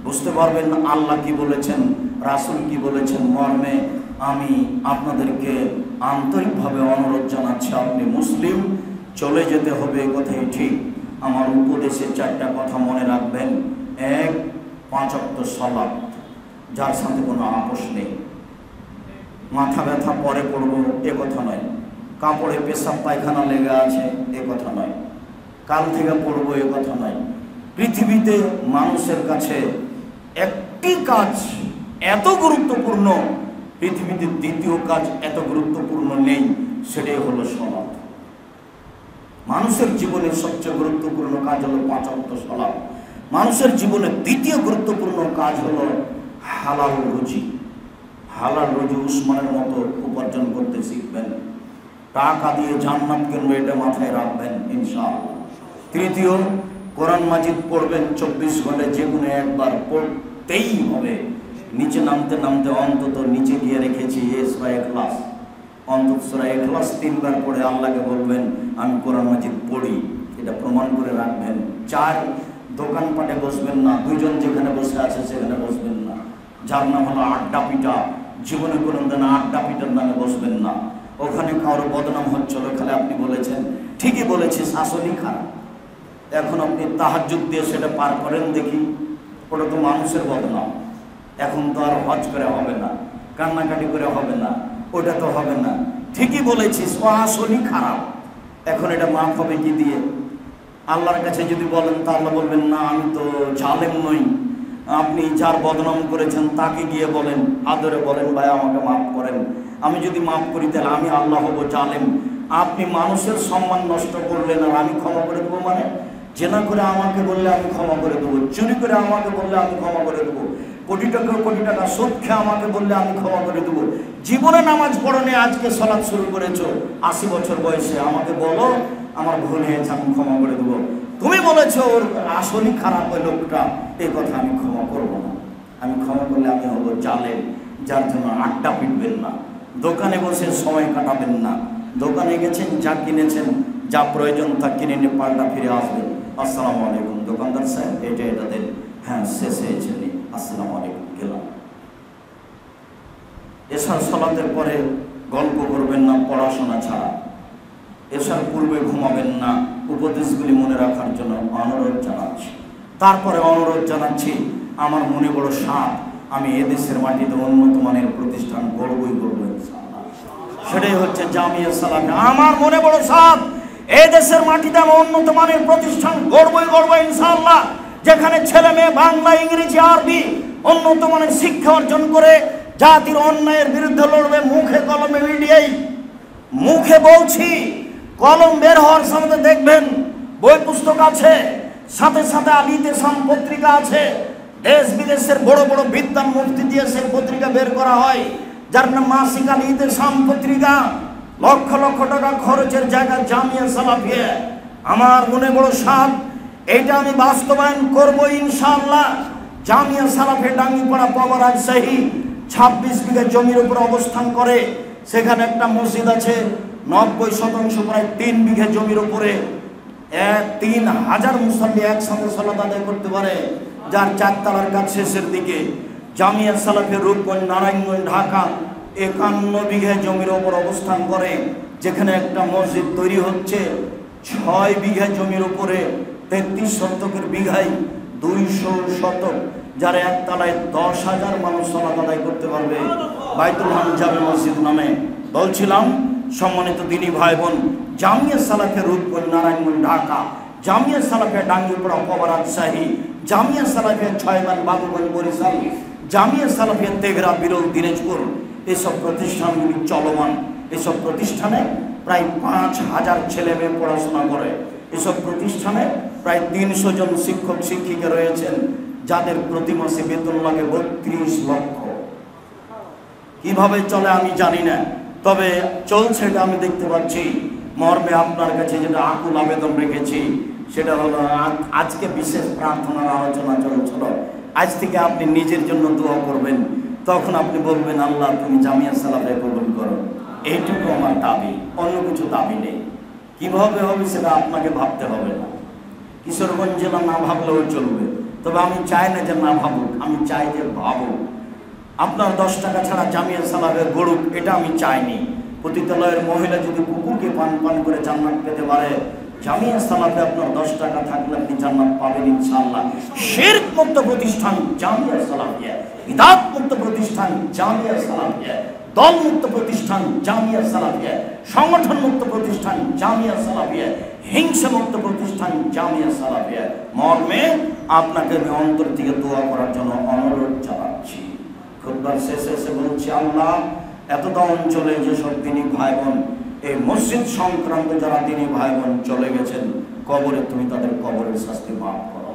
Speaker 1: বুঝতে পারবেন আল্লাহ কি বলেছেন, রাসূল কি বলেছেন। মর্মে আমি আপনাদেরকে আন্তরিকভাবে অনুরোধ জানাচ্ছি, আপনি মুসলিম, চলে যেতে হবে, কথাই ঠিক। আমার উপদেশে 4টা কথা মনে রাখবেন। 1, 5 ওয়াক্ত সালাত, যার সাথে কোনো আপোষ নেই। মাথা ব্যথা পরে পড়বো এ কথা নয়, কাপড়ে পেশাব পায়খানা লেগে আছে এ কথা নয়, কাল থেকে পড়বো এ কথা নয়। পৃথিবীতে মানুষের কাছে একটি কাজ এত গুরুত্বপূর্ণ, পৃথিবীতে দ্বিতীয় কাজ এত গুরুত্বপূর্ণ নেই, সেটাই হলো সালাত। মানুষের জীবনের সবচেয়ে গুরুত্বপূর্ণ কাজ হলো 5 ওয়াক্ত সালাত। মানুষের জীবনে দ্বিতীয় গুরুত্বপূর্ণ কাজ হলো হালাল রুজি। হালাল রুজি উসমানের মতো উপার্জন করতে শিখবেন। টাকা দিয়ে জান্নাত কিনবে, এটা মাথায় রাখবেন ইনশাআল্লাহ। তৃতীয়, কোরআন মাজিদ পড়বেন 24 ঘন্টায়, যে কোনো একবার পড়তেই হবে। নিচে নামতে নামতে অন্তত নিচে গিয়ে রেখেছি সূরা ইখলাস, অন্তত সূরা ইখলাস 3 বার পড়ে আল্লাহকে বলবেন আমি কোরআন মাজিদ পড়ি, এটা প্রমাণ করে রাখবেন। 4, দোকানপাটে বসবেন না, দুইজন যেখানে বসে আছে সেখানে বসবেন না, যার নাম হলো আড্ডা পিটা। জীবনে কোনো দিন আড্ডা পিটার নামে বসবেন না। ওখানে কারো বদনাম হচ্ছিল, ওখানে আপনি বলেছেন ঠিকই বলেছি, শাসনই খারাপ। এখন আপনি তাহাজ্জুদ দিয়ে সেটা পার করেন দেখি, ওটা তো মানুষের বদনাম। এখন তো আর হজ করে হবে না, কান্নাকাটি করে হবে না, ওটা তো হবে না। ঠিকই বলেছিস, ও আসলই খারাপ। এখন এটা মাফ হবে কি দিয়ে? আল্লাহর কাছে যদি বলেন তা আল্লাহ বলবেন না আমি তো জালেম নই। আপনি যার বদনাম করেছেন তাকে গিয়ে বলেন, আদরে বলেন ভাই আমাকে মাফ করেন। আমি যদি মাফ করি তাহলে আমি আল্লাহ হব জালেম। আপনি মানুষের সম্মান নষ্ট করলেন আর আমি ক্ষমা করে দেবো মানে? জেনা করে আমাকে বললে আমি ক্ষমা করে দেবো, চুরি করে আমাকে বললে আমি ক্ষমা করে দেবো, কোটি টাকা সুদ খেয়ে আমাকে বললে আমি ক্ষমা করে দেবো। জীবনে নামাজ পড়নে আজকে সালাত শুরু করেছো 80 বছর বয়সে, আমাকে বলো আমার ভুল হয়েছে আমি ক্ষমা করে দেবো। তুমি বলেছো ওর আসলই খারাপ ওই লোকটা, এই কথা আমি ক্ষমা করবো না। আমি ক্ষমা করলে আমি হবো জালেম। যার জন্য আড্ডা পিটবেন না, দোকানে বসে সময় কাটাবেন না। দোকানে গেছেন, যা কিনেছেন, যা প্রয়োজন তা কিনে নিয়ে পাল্টা ফিরে আসবেন। আসসালামু আলাইকুম দোকানদার সাহেব, এটা দেন। হ্যাঁ শেষ হয়েছে, আসসালামু আলাইকুম, গেলাম। এশার সালাতের পরে গল্প করবেন না পড়াশোনা ছাড়া। এশার পূর্বে ঘুমাবেন না। উপদেশগুলি মনে রাখার জন্য অনুরোধ জানাচ্ছি। তারপরে অনুরোধ জানাচ্ছি, আমার মনে বড় সাধ, আমি এদেশের মাটিতে উন্নত মানের প্রতিষ্ঠান গড়বই গড়ব ইনশাআল্লাহ। সেটাই হচ্ছে জামিয়া সালাফিয়া। আমার মনে বড় সাধ, এই দেশের মাটিতে আমি উন্নত মানের প্রতিষ্ঠান গড়বই গড়ব ইনশাআল্লাহ, যেখানে ছেলে মেয়ে বাংলা, ইংরেজি, আরবি উন্নত মানের শিক্ষা অর্জন করে জাতির অন্যায়ের বিরুদ্ধে লড়বে। মুখে কলমে মিডিয়াই, মুখে বলছি, কলম বের হওয়ার সাথে দেখবেন বই পুস্তক আছে, সাথে সাথে আল ইতিসাম পত্রিকা আছে। দেশ বিদেশের বড় বড় বিদ্বান মুফতি দিয়ে সেই পত্রিকা বের করা হয়, যার নাম মাসিক আল ইতিসাম পত্রিকা। লক্ষ লক্ষ টাকা খরচের জায়গা জামিয়া সালাফিয়া। আমার মনে বড় সাধ, এইটা আমি বাস্তবায়ন করবো ইনশাআল্লাহ। জামিয়া সালাফিয়া ডাঙ্গিপাড়া পাওয়া রাজশাহী 26 বিঘা জমির উপর অবস্থান করে। সেখানে একটা মসজিদ আছে 90% প্রায় 3 বিঘা জমির উপরে 3000 মুসল্লি একসঙ্গে সালাত আদায় করতে পারে, যার 4 তলার কাজ শেষের দিকে। জামিয়া সালাফিয়া রূপগঞ্জ, নারায়ণগঞ্জ, ঢাকা 51 বিঘা জমির উপর অবস্থান করে, যেখানে একটা মসজিদ তৈরি হচ্ছে 6 বিঘা জমির উপরে 33 শতকের বিঘায় 200 শতক, যার একতলায় 10,000 মানুষ সালাত আদায় করতে পারবে, বাইতুল হাম জামে মসজিদ নামে। বলছিলাম সম্মানিত দিনী ভাই বোন, জামিয়া সালাফিয়া রূপগঞ্জ, নারায়ণগঞ্জ, ঢাকা, জামিয়া সালাফিয়া ডাঙ্গিপাড়া পাওয়া রাজশাহী, জামিয়া সালাফিয়া 6 মাইল বাবুগঞ্জ বরিশাল, জামিয়া সালাফিয়া তেঘরা বিরল দিনাজপুর, এসব প্রতিষ্ঠানগুলি চলমান। এসব প্রতিষ্ঠানে প্রায় 5,000 ছেলে মেয়ে পড়াশোনা করে। এসব প্রতিষ্ঠানে প্রায় 300 জন শিক্ষক শিক্ষিকা রয়েছেন, যাদের প্রতি মাসে বেতন লাগে 32 লক্ষ। কিভাবে চলে আমি জানি না, তবে চলছে এটা আমি দেখতে পাচ্ছি। মর্মে আপনার কাছে যেটা আকুল আবেদন রেখেছি, সেটা হলো আজকে বিশেষ প্রার্থনার আলোচনা চলছিল। আজ থেকে আপনি নিজের জন্য দোয়া করবেন, তখন আপনি বলবেন আল্লাহ তুমি জামিয়া সালাফে কবুল করো। এইটুকু আমার দাবি, অন্য কিছু দাবি নেই। কিভাবে হবে সেটা আপনাকে ভাবতে হবে না। কিশোরগঞ্জ জেলা না ভাবলেও চলবে, তবে আমি চাই না যে না ভাবুক, আমি চাই যে ভাবুক। আপনার 10 টাকা ছাড়া জামিয়া সালাফে গড়ুক, এটা আমি চাইনি। পতিতালয়ের মহিলা যদি কুকুরকে পান পান করে জান্নাত পেতে পারে, জামিয়া সালাফে আপনার 10 টাকা থাকলে আপনি জান্নাত পাবেন ইনশাআল্লাহ। শিরক মুক্ত প্রতিষ্ঠান জামিয়া সালাফিয়া, বিদআত মুক্ত প্রতিষ্ঠান জামিয়া সালাফিয়া, দল মুক্ত প্রতিষ্ঠান জামিয়া সালাফিয়া, সংগঠন মুক্ত প্রতিষ্ঠান জামিয়া সালাফিয়া, হিংসা মুক্ত প্রতিষ্ঠান জামিয়া সালাফিয়া। মর্মে আপনাকে আমি অন্তর থেকে দোয়া করার জন্য অনুরোধ জানাচ্ছি। খুতবার শেষে এসে বলছি, আল্লাহ এতটা অঞ্চলে যেসব দিনী ভাই বোন, এই মসজিদ সংক্রান্ত যারা দিনী ভাই বোন চলে গেছেন কবরে, তুমি তাদের কবরের শাস্তি মাফ করো।